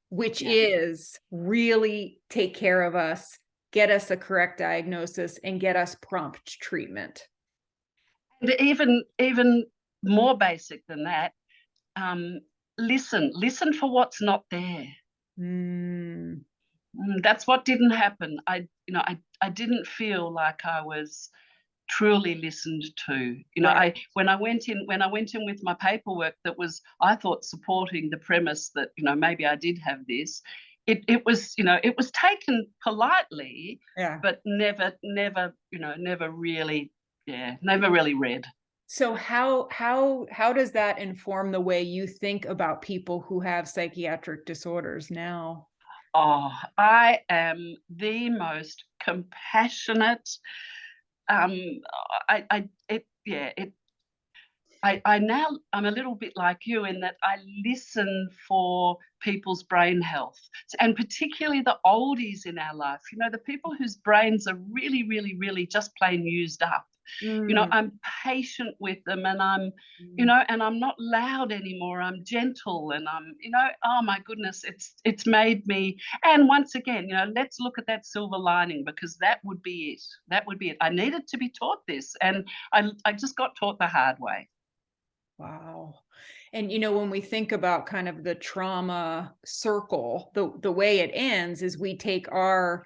which is really take care of us, get us a correct diagnosis, and get us prompt treatment. And even more basic than that, listen for what's not there. That's what didn't happen. I didn't feel like I was truly listened to. You know, Right. when I went in with my paperwork that was, I thought, supporting the premise that, you know, maybe I did have this, it was, you know, it was taken politely, Yeah. but never, you know, never really read. So how does that inform the way you think about people who have psychiatric disorders now? Oh, I am the most compassionate. Um, I it yeah it I now, I'm a little bit like you in that I listen for people's brain health, and particularly the oldies in our life. You know, the people whose brains are really, really, really just plain used up. You know, Mm, I'm patient with them, and I'm, you mm. know, and I'm not loud anymore. I'm gentle, and I'm, you know, oh my goodness, it's made me. And once again, you know, let's look at that silver lining, because that would be it. That would be it. I needed to be taught this, and I just got taught the hard way. Wow. And when we think about kind of the trauma circle, the way it ends is we take our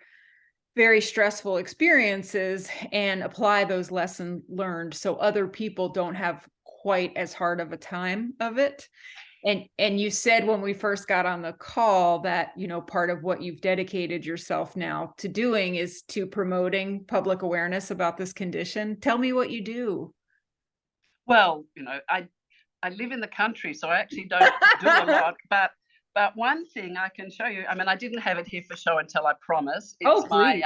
very stressful experiences and apply those lessons learned so other people don't have quite as hard of a time of it. And you said when we first got on the call that, part of what you've dedicated yourself now to doing is to promoting public awareness about this condition. Tell me what you do. Well, you know, I live in the country, so I actually don't do a lot. But one thing I can show you. I mean, I didn't have it here for show until I promise. Oh, please.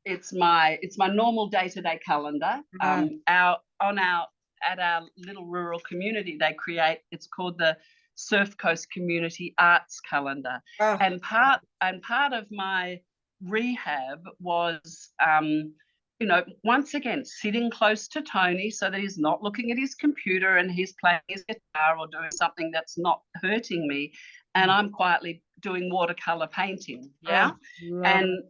It's my normal day-to-day calendar. Uh, At our little rural community, they create. It's called the Surf Coast Community Arts Calendar, oh, and part of my rehab was. You know, once again, sitting close to Tony so that he's not looking at his computer and he's playing his guitar or doing something that's not hurting me. And I'm quietly doing watercolor painting. Yeah. oh, love And it.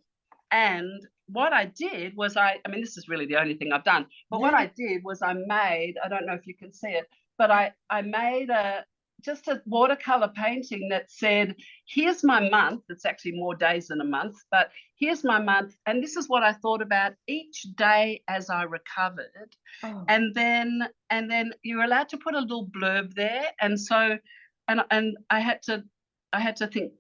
and what I did was I mean, this is really the only thing I've done, but what Yeah. I did was I don't know if you can see it, but I made just a watercolor painting that said, here's my month. It's actually more days than a month, but here's my month. And this is what I thought about each day as I recovered. Oh, And then you're allowed to put a little blurb there. And so, and I had to think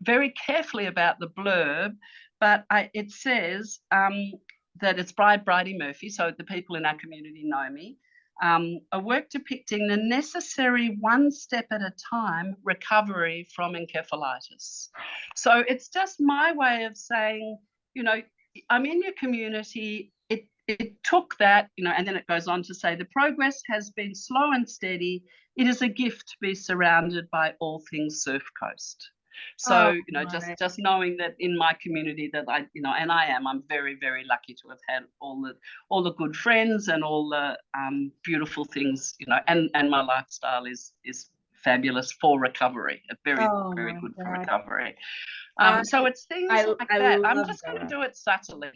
very carefully about the blurb, but it says that it's by Bridie Murphy, so the people in our community know me. A work depicting the necessary one step at a time recovery from encephalitis. So it's just my way of saying, you know, I'm in your community. It took that, you know, and then it goes on to say the progress has been slow and steady. It is a gift to be surrounded by all things Surf Coast. So, oh, you know, my. just knowing that in my community that I'm very, very lucky to have had all the good friends and all the beautiful things, you know, and my lifestyle is fabulous for recovery, very, Oh very my good for God. recovery. I So it's things like I that. I'm love just going to that. do it subtly.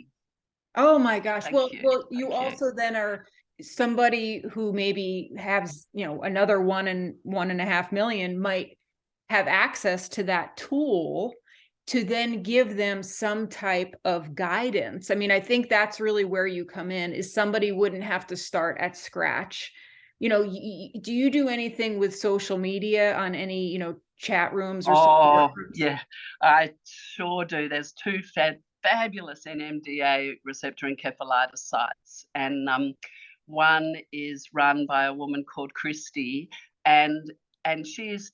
Oh my gosh. Thank you. Well, you Thank you. also then are somebody who maybe has, another 1.5 million might have access to that tool to then give them some type of guidance. I mean, I think that's really where you come in, is somebody wouldn't have to start at scratch. Do you do anything with social media on any, chat rooms or support Oh, groups? yeah, I sure do. There's two fabulous NMDA receptor encephalitis sites, and one is run by a woman called Christy, and she is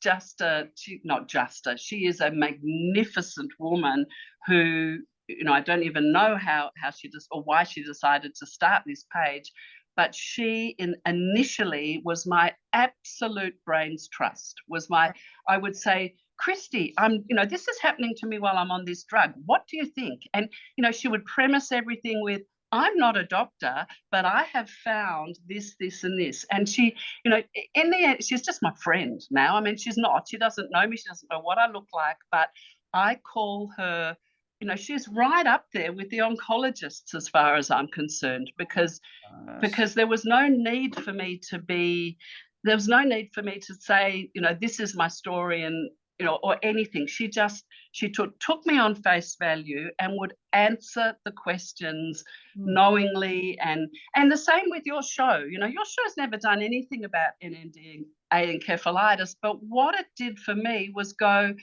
she is a magnificent woman who, you know, I don't even know how she just, or why she decided to start this page, but she initially was my absolute brains trust, was my, I would say, Christy, this is happening to me while I'm on this drug. What do you think? And, you know, she would premise everything with, I'm not a doctor, but I have found this, this, and this. And she, you know, in the end, she's just my friend now. I mean, she doesn't know me. She doesn't know what I look like, but I call her, you know, she's right up there with the oncologists as far as I'm concerned, because there was no need for me to say, you know, this is my story, and or anything. She took me on face value and would answer the questions knowingly, and the same with your show. Your show's never done anything about NMDA encephalitis, but what it did for me was go,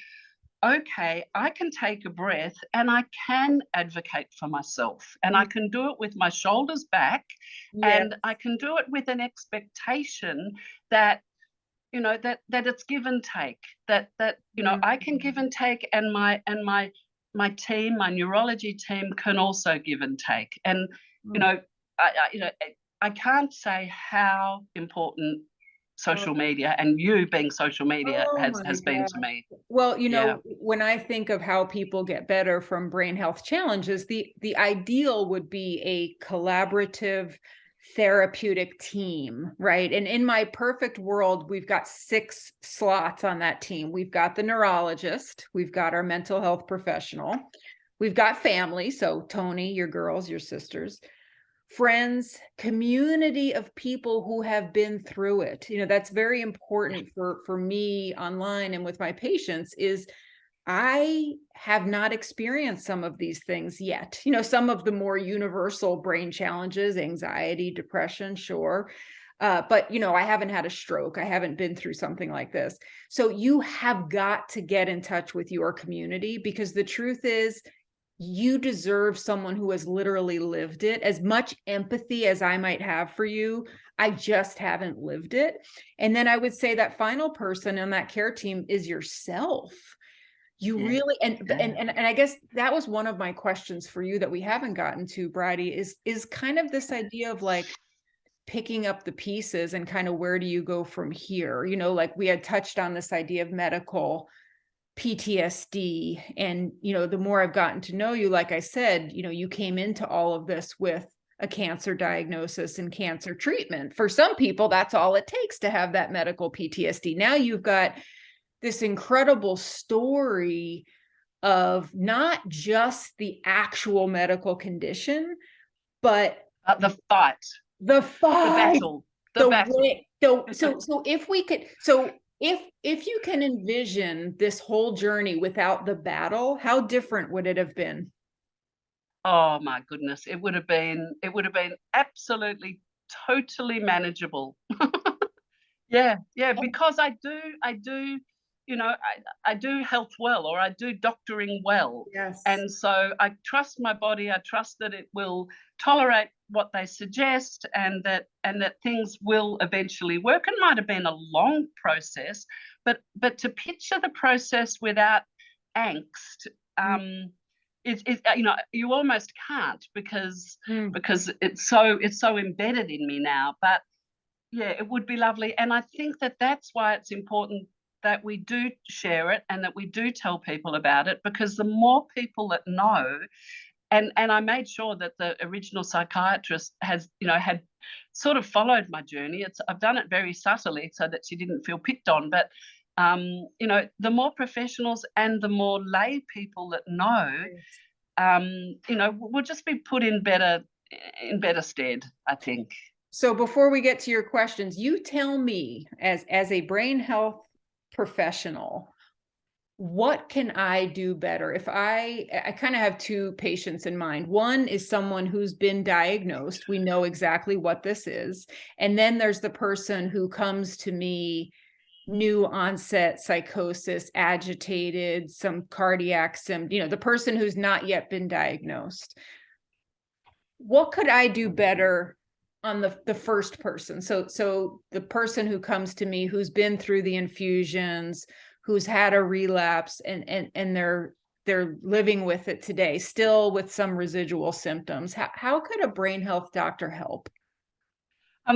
okay, I can take a breath and I can advocate for myself, and I can do it with my shoulders back, and I can do it with an expectation that that it's give and take, that I can give and take, and my team, my neurology team, can also give and take. And I can't say how important social media, and you being social media, has been to me. Well, when I think of how people get better from brain health challenges, the ideal would be a collaborative therapeutic team, right? And in my perfect world, we've got 6 slots on that team. We've got the neurologist, we've got our mental health professional, we've got family, so Tony, your girls, your sisters, friends, community of people who have been through it. That's very important for me online and with my patients, is I have not experienced some of these things yet. Some of the more universal brain challenges, anxiety, depression, sure. But, I haven't had a stroke. I haven't been through something like this. So you have got to get in touch with your community, because the truth is, you deserve someone who has literally lived it. As much empathy as I might have for you, I just haven't lived it. And then I would say that final person on that care team is yourself. You really, and I guess that was one of my questions for you that we haven't gotten to, Bridie, is kind of this idea of like picking up the pieces and kind of where do you go from here? Like we had touched on this idea of medical PTSD, and the more I've gotten to know you, like I said, you came into all of this with a cancer diagnosis and cancer treatment. For some people, that's all it takes to have that medical PTSD. Now you've got this incredible story of not just the actual medical condition, but the fight, the battle, the battle. So if we could, if you can envision this whole journey without the battle, how different would it have been? Oh my goodness, it would have been absolutely, totally manageable. Yeah, because I do I do health well, or I do doctoring well. Yes. And so I trust my body. I trust that it will tolerate what they suggest, and that things will eventually work. It might have been a long process, but to picture the process without angst, you almost can't, because it's so embedded in me now. But yeah, it would be lovely. And I think that's why it's important that we do share it and that we do tell people about it, because the more people that know, and I made sure that the original psychiatrist had sort of followed my journey. I've done it very subtly so that she didn't feel picked on. But the more professionals and the more lay people that know, will just be put in better stead, I think. So before we get to your questions, you tell me, as a brain health professional, what can I do better? If I kind of have 2 patients in mind. One is someone who's been diagnosed. We know exactly what this is. And then there's the person who comes to me, new onset psychosis, agitated, some cardiac symptom, the person who's not yet been diagnosed. What could I do better on the first person? So the person who comes to me, who's been through the infusions, who's had a relapse, and they're living with it today, still with some residual symptoms. How could a brain health doctor help?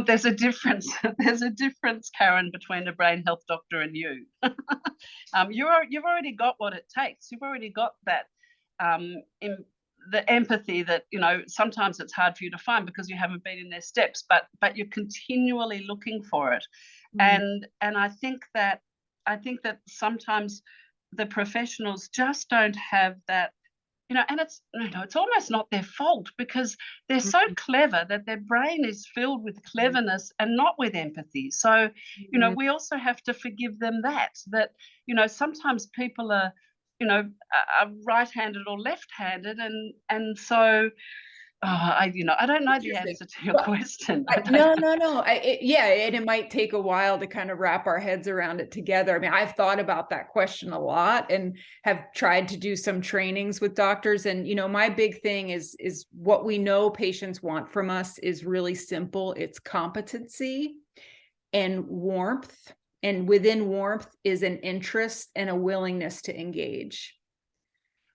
There's a difference. There's a difference, Karen, between a brain health doctor and you. You've already got what it takes. You've already got that the empathy that sometimes it's hard for you to find because you haven't been in their steps, but you're continually looking for it. And I think that sometimes the professionals just don't have that and it's, it's almost not their fault, because they're so clever that their brain is filled with cleverness and not with empathy. So, we also have to forgive them that sometimes people are, are right-handed or left-handed, and so I don't know the answer to your question. No. Yeah, and it might take a while to kind of wrap our heads around it together. I mean, I've thought about that question a lot and have tried to do some trainings with doctors. And, my big thing is what we know patients want from us is really simple. It's competency and warmth. And within warmth is an interest and a willingness to engage.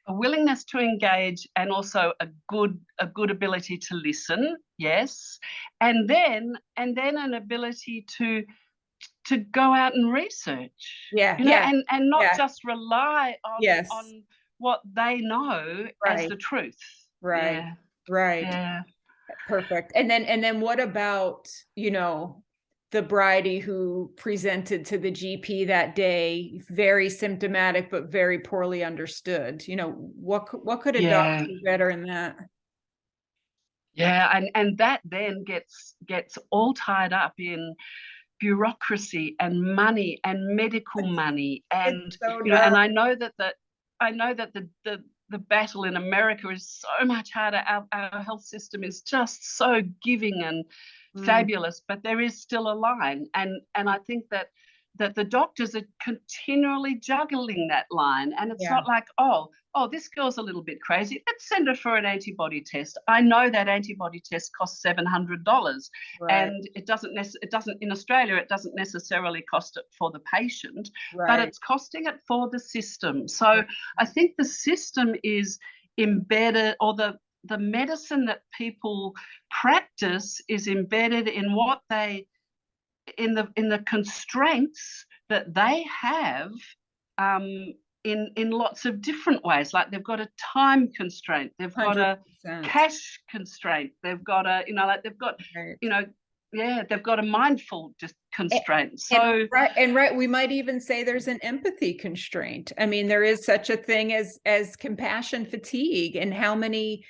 A willingness to engage, and also a good ability to listen, yes, and then an ability to go out and research, and not just rely on what they know as the truth. Right. Perfect. And then what about the Bridie who presented to the GP that day, very symptomatic, but very poorly understood? What could a doctor do better in that? Yeah, and that then gets all tied up in bureaucracy and money and medical money, and and I know that the battle in America is so much harder. Our health system is just so giving and fabulous, but there is still a line, and I think that the doctors are continually juggling that line, and it's not like, oh, this girl's a little bit crazy, let's send her for an antibody test. I know that antibody test costs $700, and it doesn't in Australia, it doesn't necessarily cost it for the patient, but it's costing it for the system. So I think the system is embedded, or the medicine that people practice is embedded in what they, in the constraints that they have, in lots of different ways. Like they've got a time constraint, they've got 100%. A cash constraint, they've got a, they've got, they've got a mindful just constraint. So we might even say there's an empathy constraint. I mean, there is such a thing as compassion fatigue, and how many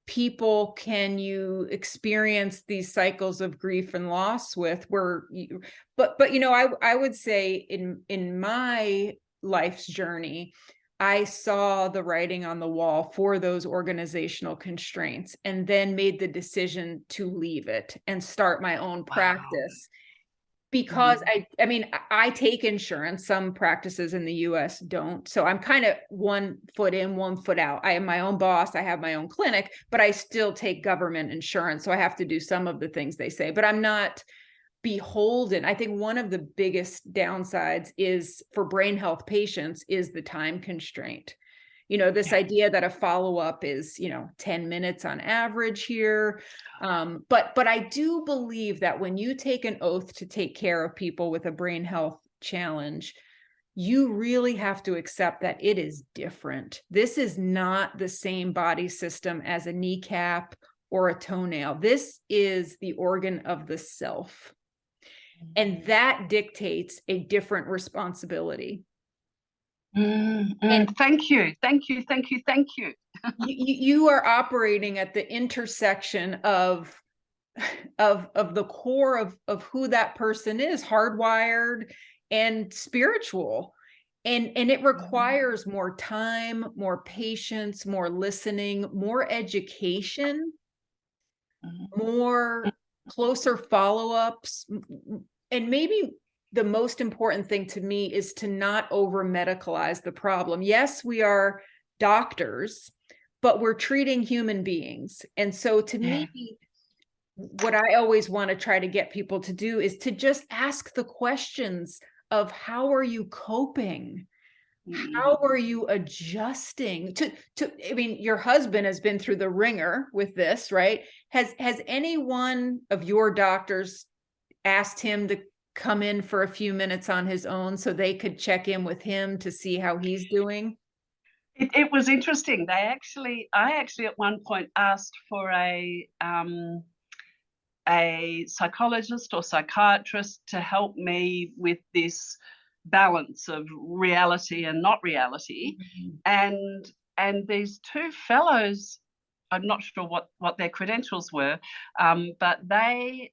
people can you experience these cycles of grief and loss with, but I would say in my life's journey, I saw the writing on the wall for those organizational constraints, and then made the decision to leave it and start my own practice. Because I mean, I take insurance. Some practices in the US don't. So I'm kind of 1 foot in, 1 foot out. I am my own boss. I have my own clinic, but I still take government insurance. So I have to do some of the things they say, but I'm not beholden. I think one of the biggest downsides is for brain health patients is the time constraint. This idea that a follow-up is, 10 minutes on average here. But I do believe that when you take an oath to take care of people with a brain health challenge, you really have to accept that it is different. This is not the same body system as a kneecap or a toenail. This is the organ of the self. And that dictates a different responsibility. And thank you. You are operating at the intersection of the core of who that person is, hardwired and spiritual, and it requires more time, more patience, more listening, more education, more closer follow-ups, and maybe the most important thing to me is to not over medicalize the problem. Yes, we are doctors, but we're treating human beings. And so to me, what I always want to try to get people to do is to just ask the questions of how are you coping? How are you adjusting to, I mean, your husband has been through the ringer with this, right? Has any one of your doctors asked him to come in for a few minutes on his own so they could check in with him to see how he's doing? It was interesting. I actually at one point asked for a psychologist or psychiatrist to help me with this balance of reality and not reality. And and these two fellows, I'm not sure what their credentials were, but they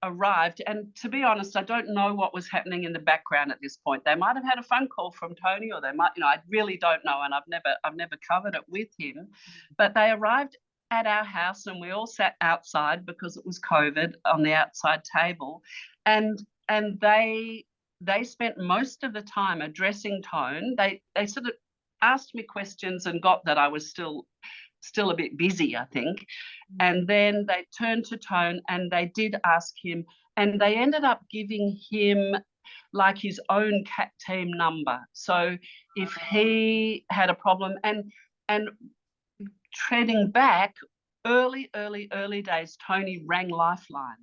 arrived, and to be honest, I don't know what was happening in the background at this point. They might have had a phone call from Tony, or they might, I really don't know, and I've never covered it with him. But they arrived at our house, and we all sat outside because it was COVID on the outside table, and they spent most of the time addressing Tone. They sort of asked me questions and got that I was still a bit busy, I think. And then they turned to Tone and they did ask him, and they ended up giving him like his own CAT team number. So if he had a problem, and treading back, early days, Tony rang Lifeline.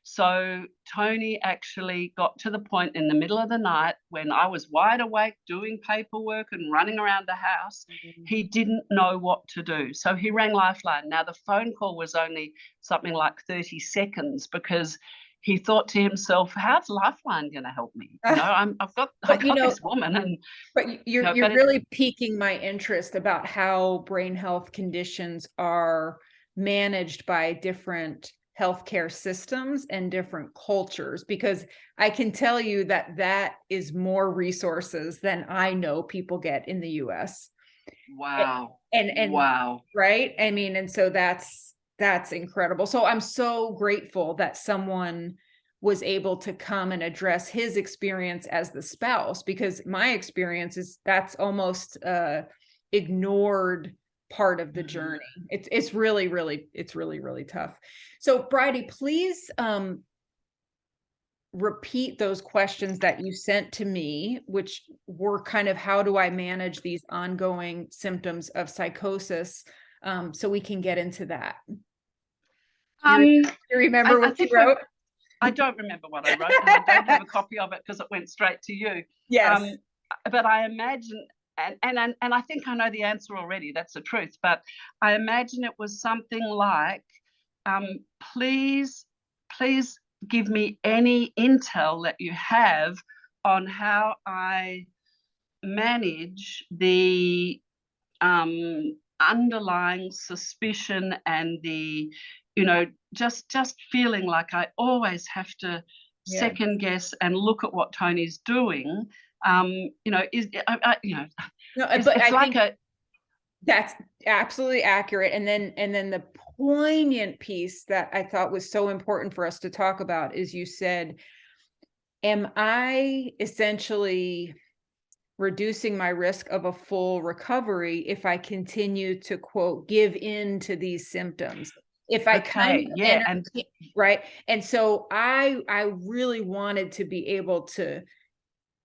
So Tony actually got to the point in the middle of the night when I was wide awake doing paperwork and running around the house. He didn't know what to do. So he rang Lifeline. Now, the phone call was only something like 30 seconds because he thought to himself, how's Lifeline going to help me? I've got this woman. And but you're really piquing my interest about how brain health conditions are managed by different healthcare systems and different cultures, because I can tell you that is more resources than I know people get in the US. Wow. And wow. Right. I mean, and so that's incredible. So I'm so grateful that someone was able to come and address his experience as the spouse, because my experience is that's almost ignored part of the journey. It's really tough. So Bridie, please repeat those questions that you sent to me, which were kind of, how do I manage these ongoing symptoms of psychosis? So we can get into that. You remember what you wrote? I don't remember what I wrote, and I don't have a copy of it because it went straight to you. Yes. But I imagine, and I think I know the answer already, that's the truth, but I imagine it was something like, please give me any intel that you have on how I manage the underlying suspicion and the, just feeling like I always have to second guess and look at what Tony's doing. That's absolutely accurate. And then the poignant piece that I thought was so important for us to talk about is, you said, am I essentially reducing my risk of a full recovery if I continue to, quote, give in to these symptoms? If I right. And so I really wanted to be able to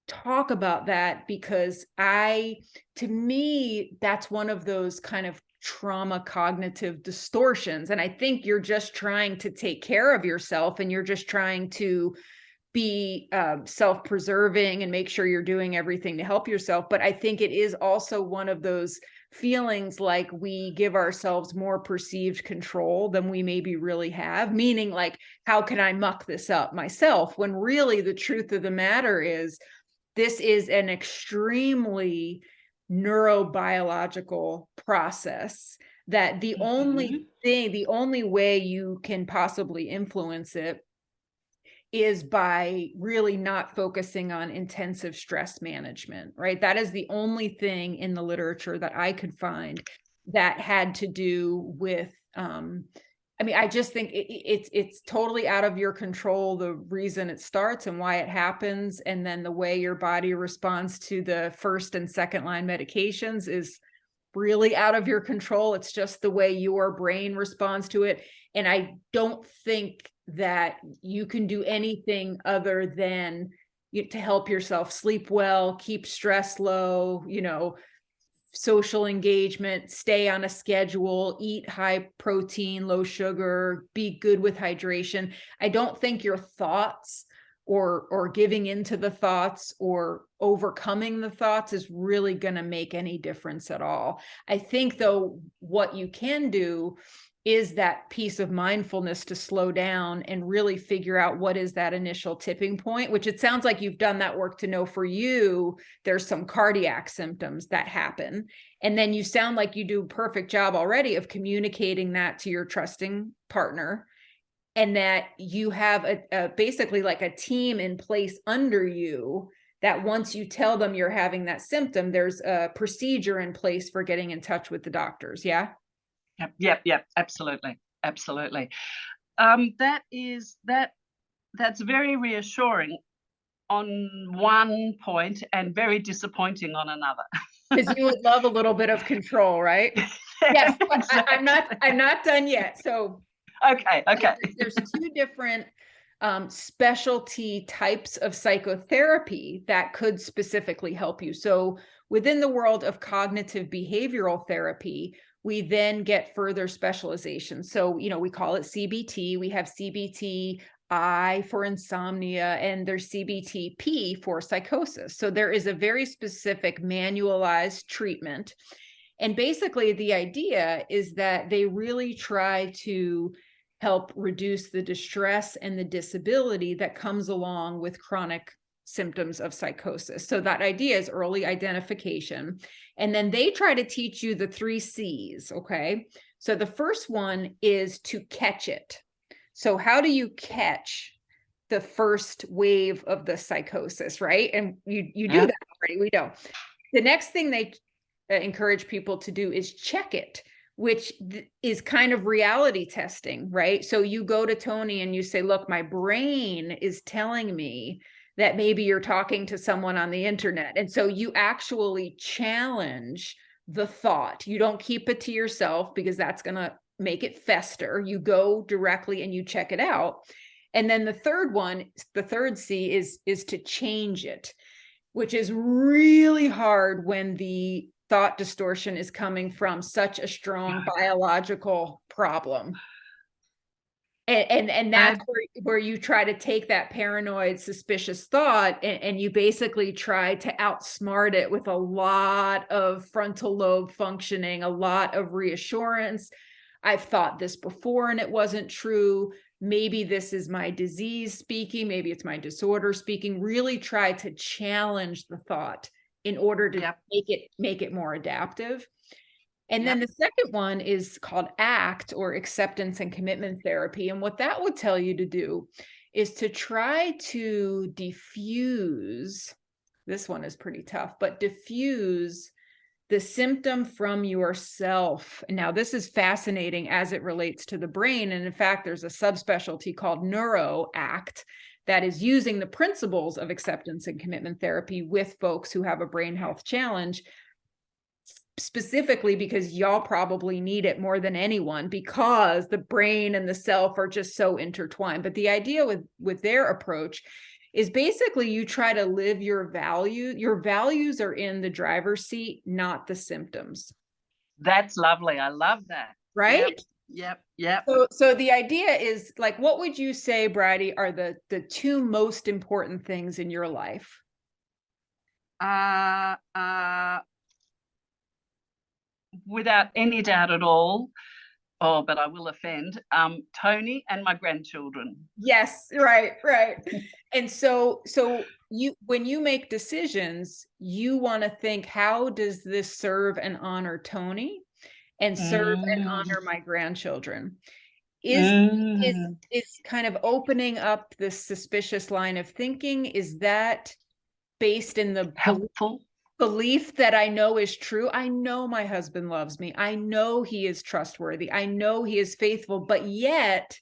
talk about that, because to me, that's one of those kind of trauma cognitive distortions. And I think you're just trying to take care of yourself, and you're just trying to be self-preserving and make sure you're doing everything to help yourself. But I think it is also one of those feelings like we give ourselves more perceived control than we maybe really have, meaning like, how can I muck this up myself? When really the truth of the matter is, this is an extremely neurobiological process that the only way you can possibly influence it is by really not focusing on intensive stress management, right? That is the only thing in the literature that I could find that had to do with, I just think it's totally out of your control, the reason it starts and why it happens. And then the way your body responds to the first and second line medications is really out of your control. It's just the way your brain responds to it. And I don't think that you can do anything other than to help yourself sleep well, keep stress low, social engagement, stay on a schedule, eat high protein, low sugar, be good with hydration. I don't think your thoughts or giving into the thoughts or overcoming the thoughts is really going to make any difference at all. I think, though, what you can do is that piece of mindfulness to slow down and really figure out what is that initial tipping point, which it sounds like you've done that work to know for you, there's some cardiac symptoms that happen. And then you sound like you do a perfect job already of communicating that to your trusting partner, and that you have a basically like a team in place under you that once you tell them you're having that symptom, there's a procedure in place for getting in touch with the doctors. Yeah. Yep. Absolutely. That's very reassuring on one point and very disappointing on another. Because you would love a little bit of control, right? Yes, but I'm not done yet. So okay. There's two different specialty types of psychotherapy that could specifically help you. So within the world of cognitive behavioral therapy, we then get further specialization. So, we call it CBT. We have CBT-I for insomnia, and there's CBT-P for psychosis. So there is a very specific manualized treatment. And basically the idea is that they really try to help reduce the distress and the disability that comes along with chronic symptoms of psychosis. So that idea is early identification. And then they try to teach you the 3 C's, okay? So the first one is to catch it. So how do you catch the first wave of the psychosis, right? And you do that already, we know. The next thing they encourage people to do is check it, which is kind of reality testing, right? So you go to Tony and you say, look, my brain is telling me that maybe you're talking to someone on the internet. And so you actually challenge the thought. You don't keep it to yourself because that's going to make it fester. You go directly and you check it out. And then the third one, the third C is to change it, which is really hard when the thought distortion is coming from such a strong biological problem. And that's where you try to take that paranoid, suspicious thought and you basically try to outsmart it with a lot of frontal lobe functioning, a lot of reassurance. I've thought this before and it wasn't true. Maybe this is my disease speaking. Maybe it's my disorder speaking. Really try to challenge the thought in order to make it more adaptive. And then the second one is called ACT, or acceptance and commitment therapy. And what that would tell you to do is to try to diffuse, this one is pretty tough, but diffuse the symptom from yourself. Now, this is fascinating as it relates to the brain. And in fact, there's a subspecialty called NeuroACT that is using the principles of acceptance and commitment therapy with folks who have a brain health challenge, specifically because y'all probably need it more than anyone because the brain and the self are just so intertwined. But the idea with their approach is basically you try to live your value. Your values are in the driver's seat, not the symptoms. That's lovely. I love that. Right? Yep. So the idea is, like, what would you say, Bridie, are the 2 most important things in your life? Without any doubt at all, but I will offend, Tony and my grandchildren. Yes, right. And so when you make decisions, you want to think, how does this serve and honor Tony and serve and honor my grandchildren? Is kind of opening up this suspicious line of thinking, is that based in the helpful belief that I know is true? I know my husband loves me. I know he is trustworthy. I know he is faithful, but yet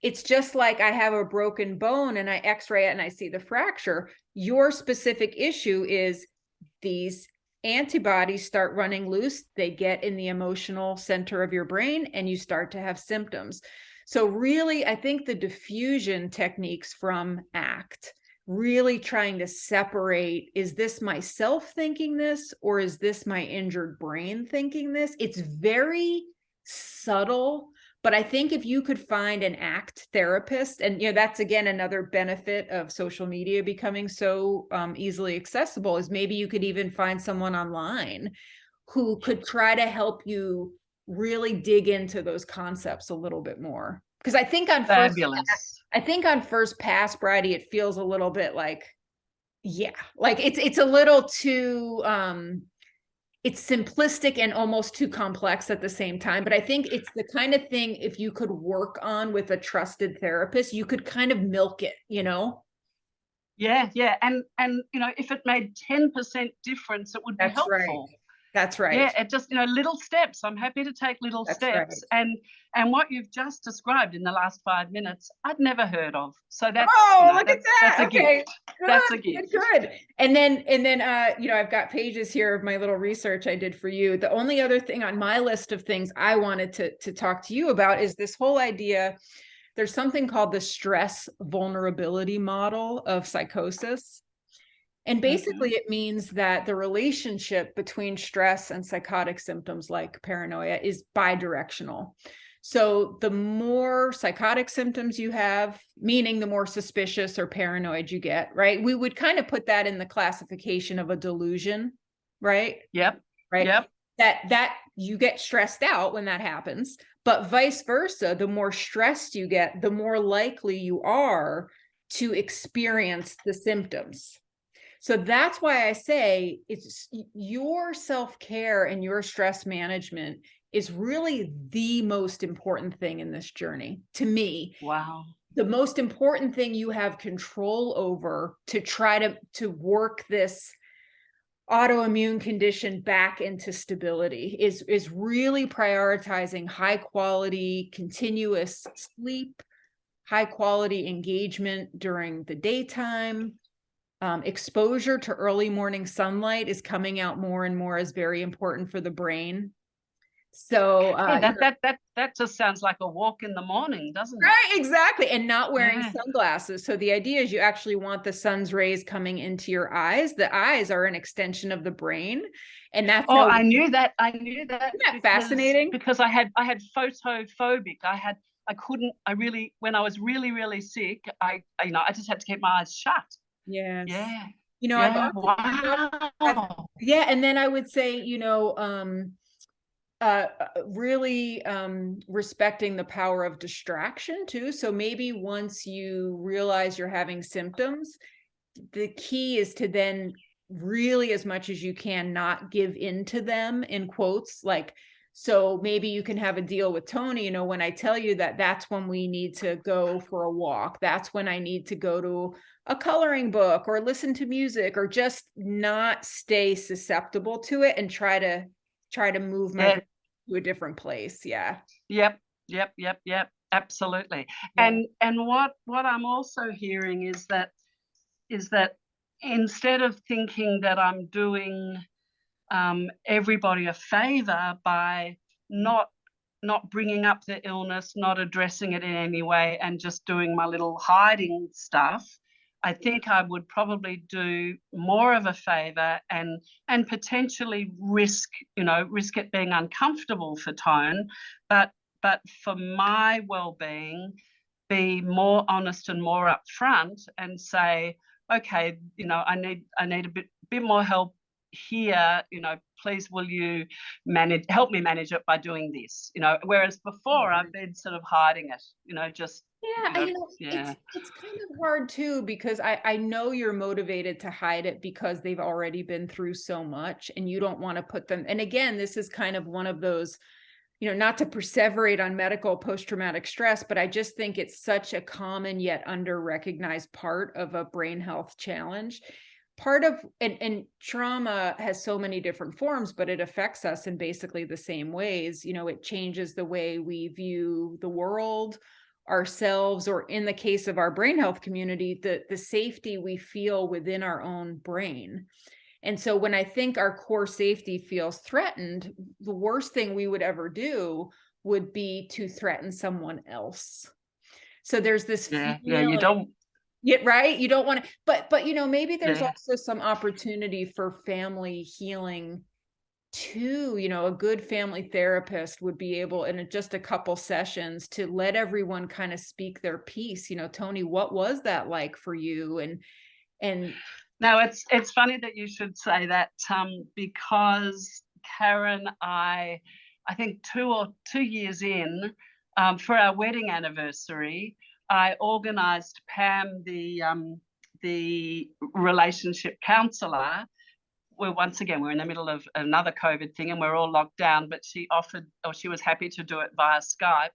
it's just like I have a broken bone and I x-ray it and I see the fracture. Your specific issue is these antibodies start running loose. They get in the emotional center of your brain and you start to have symptoms. So really, I think the diffusion techniques from ACT, really trying to separate, is this myself thinking this, or is this my injured brain thinking this? It's very subtle, but I think if you could find an ACT therapist, and that's again another benefit of social media becoming so easily accessible, is maybe you could even find someone online who could try to help you really dig into those concepts a little bit more. Because I think on Fabulous. first pass, Bridie, it feels a little bit like, yeah, like it's a little too it's simplistic and almost too complex at the same time. But I think it's the kind of thing, if you could work on with a trusted therapist, you could kind of milk it, you know? Yeah, yeah. And you know, if it made 10% difference, it would be That's right. helpful. That's right. Yeah, it just, you know, little steps. I'm happy to take little That's steps. right. And what you've just described in the last 5 minutes, I'd never heard of. So that's, Oh, you know, look at that. that's a Okay. gift. Good, That's a gift. good. And then you know, I've got pages here of my little research I did for you. The only other thing on my list of things I wanted to talk to you about is this whole idea. There's something called the stress vulnerability model of psychosis. And basically it means that the relationship between stress and psychotic symptoms like paranoia is bidirectional. So the more psychotic symptoms you have, meaning the more suspicious or paranoid you get, right? We would kind of put that in the classification of a delusion, right? Yep. Right. Yep. That you get stressed out when that happens, but vice versa, the more stressed you get, the more likely you are to experience the symptoms. So that's why I say it's your self-care and your stress management is really the most important thing in this journey. To me, Wow. the most important thing you have control over to try to work this autoimmune condition back into stability is really prioritizing high quality, continuous sleep, high quality engagement during the daytime. Exposure to early morning sunlight is coming out more and more as very important for the brain. So that just sounds like a walk in the morning, doesn't it? right, exactly. And not wearing sunglasses. So the idea is you actually want the sun's rays coming into your eyes. The eyes are an extension of the brain. And that's I knew that. I knew that. Isn't that fascinating? Because I had photophobic. When I was really, really sick, I just had to keep my eyes shut. Yes. Yeah. You know, yeah. Wow. Yeah. And then I would say, you know, really respecting the power of distraction too. So maybe once you realize you're having symptoms, the key is to then really, as much as you can, not give in to them, in quotes. Like, so maybe you can have a deal with Tony, you know, when I tell you that that's when we need to go for a walk, that's when I need to go to a coloring book or listen to music, or just not stay susceptible to it and try to move my to a different place. Yeah. Yep. Absolutely. Yeah. And what I'm also hearing is that instead of thinking that I'm doing everybody a favor by not bringing up the illness, not addressing it in any way, and just doing my little hiding stuff, I think I would probably do more of a favor and potentially risk it being uncomfortable for Tone, but for my well-being, be more honest and more upfront and say, okay, you know, I need a bit more help here, you know, please will you help me manage it by doing this, you know, whereas before I've been sort of hiding it, you know, just it's kind of hard too, because I know you're motivated to hide it because they've already been through so much and you don't want to put them. And again, this is kind of one of those, you know, not to perseverate on medical post-traumatic stress, but I just think it's such a common yet under-recognized part of a brain health challenge. Part of, and trauma has so many different forms, but it affects us in basically the same ways. You know, it changes the way we view the world, ourselves, or in the case of our brain health community, the safety we feel within our own brain. And so when I think our core safety feels threatened, the worst thing we would ever do would be to threaten someone else. So there's this feeling, you don't. Yeah, right. You don't want to, but you know, maybe there's also some opportunity for family healing too. You know, a good family therapist would be able, in just a couple sessions, to let everyone kind of speak their piece. You know, Tony, what was that like for you? And no, it's funny that you should say that, because Karen, I I think 2 years in, for our wedding anniversary, I organised Pam, the relationship counsellor. We're in the middle of another COVID thing and we're all locked down, but she offered, or she was happy to do it via Skype.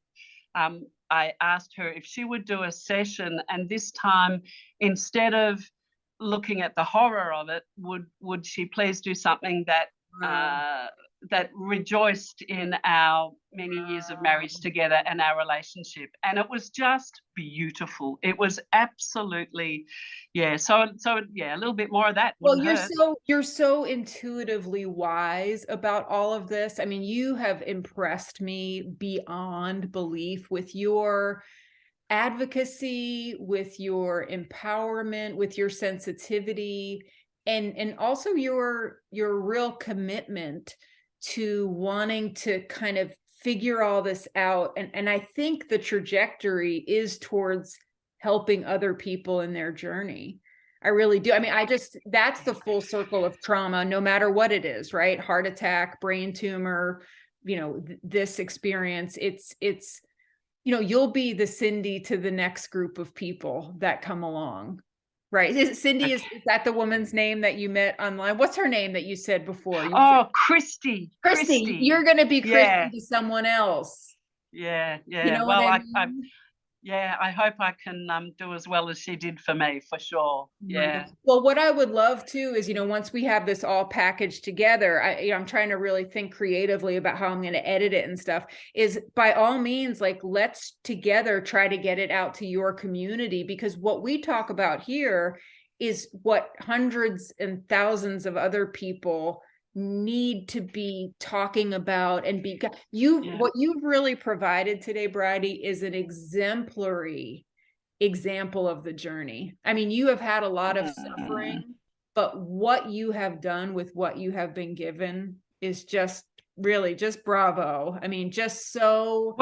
I asked her if she would do a session, and this time, instead of looking at the horror of it, would she please do something that that rejoiced in our many years of marriage together and our relationship. And it was just beautiful. It was absolutely, yeah. So yeah, a little bit more of that. Well, you're so intuitively wise about all of this. I mean, you have impressed me beyond belief with your advocacy, with your empowerment, with your sensitivity, and also your real commitment to wanting to kind of figure all this out. And I think the trajectory is towards helping other people in their journey. I really do. I mean, that's the full circle of trauma, no matter what it is, right? Heart attack, brain tumor, this experience, it's, you'll be the Cindy to the next group of people that come along. Right. Cindy, is that the woman's name that you met online? What's her name that you said before? Christy. Christy. You're going to be Christy to someone else. Yeah. You know well, I mean? I hope I can do as well as she did for me, for sure. Yeah. Well, what I would love too is, once we have this all packaged together, I'm trying to really think creatively about how I'm going to edit it and stuff, is by all means, like, let's together try to get it out to your community, because what we talk about here is what hundreds and thousands of other people need to be talking about. And what you've really provided today, Brady, is an exemplary example of the journey. I mean, you have had a lot of suffering, but what you have done with what you have been given is just really just bravo. I mean, just so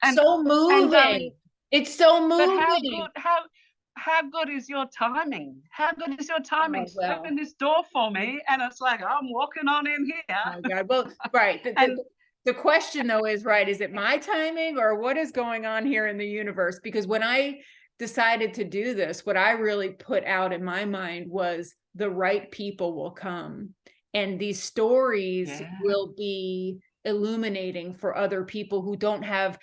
moving. It's so moving. But how good is your timing? How good is your timing? Oh, well. Open this door for me, and it's like I'm walking on in here. Oh my God. Well, right. The question though is, right, is it my timing or what is going on here in the universe? Because when I decided to do this, what I really put out in my mind was the right people will come, and these stories will be illuminating for other people who don't have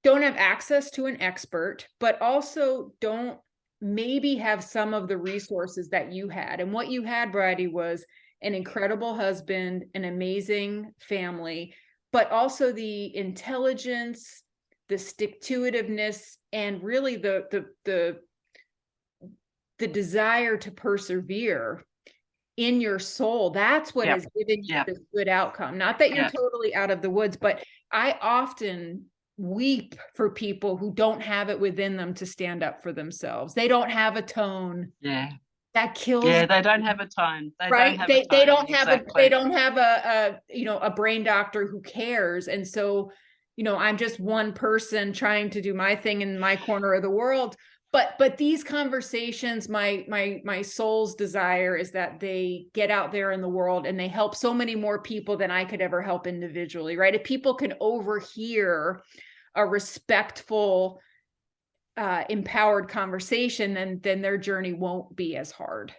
access to an expert, but also don't maybe have some of the resources that you had. And what you had, Brady, was an incredible husband, an amazing family, but also the intelligence, the stick-to-itiveness, and really the desire to persevere in your soul. That's what has given you this good outcome. Not that you're totally out of the woods, but I often weep for people who don't have it within them to stand up for themselves. They don't have a tone. That kills. Yeah, they don't have a tone. They don't have a brain doctor who cares. And so, I'm just one person trying to do my thing in my corner of the world. But these conversations, my soul's desire is that they get out there in the world and they help so many more people than I could ever help individually, right? If people can overhear a respectful, empowered conversation, then their journey won't be as hard.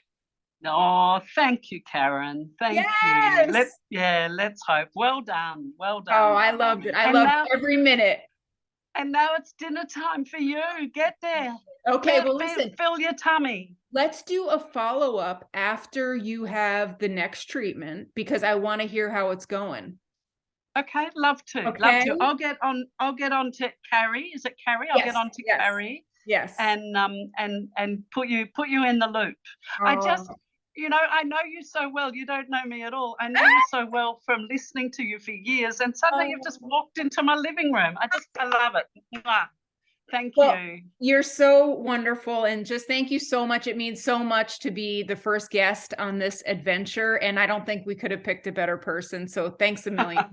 Oh, thank you, Karen. Thank you. Let's hope. Well done. Oh, I loved it. I loved every minute. And now it's dinner time for you. Get there. Okay, listen. Fill your tummy. Let's do a follow-up after you have the next treatment, because I want to hear how it's going. Okay, love to. Okay. I'll get on to Carrie. Is it Carrie? I'll get on to Carrie. Yes. And put you in the loop. I know you so well. You don't know me at all. I know you so well from listening to you for years, and suddenly you've just walked into my living room. I love it. Mwah. Thank you. You're so wonderful, and just thank you so much. It means so much to be the first guest on this adventure, and I don't think we could have picked a better person. So thanks a million.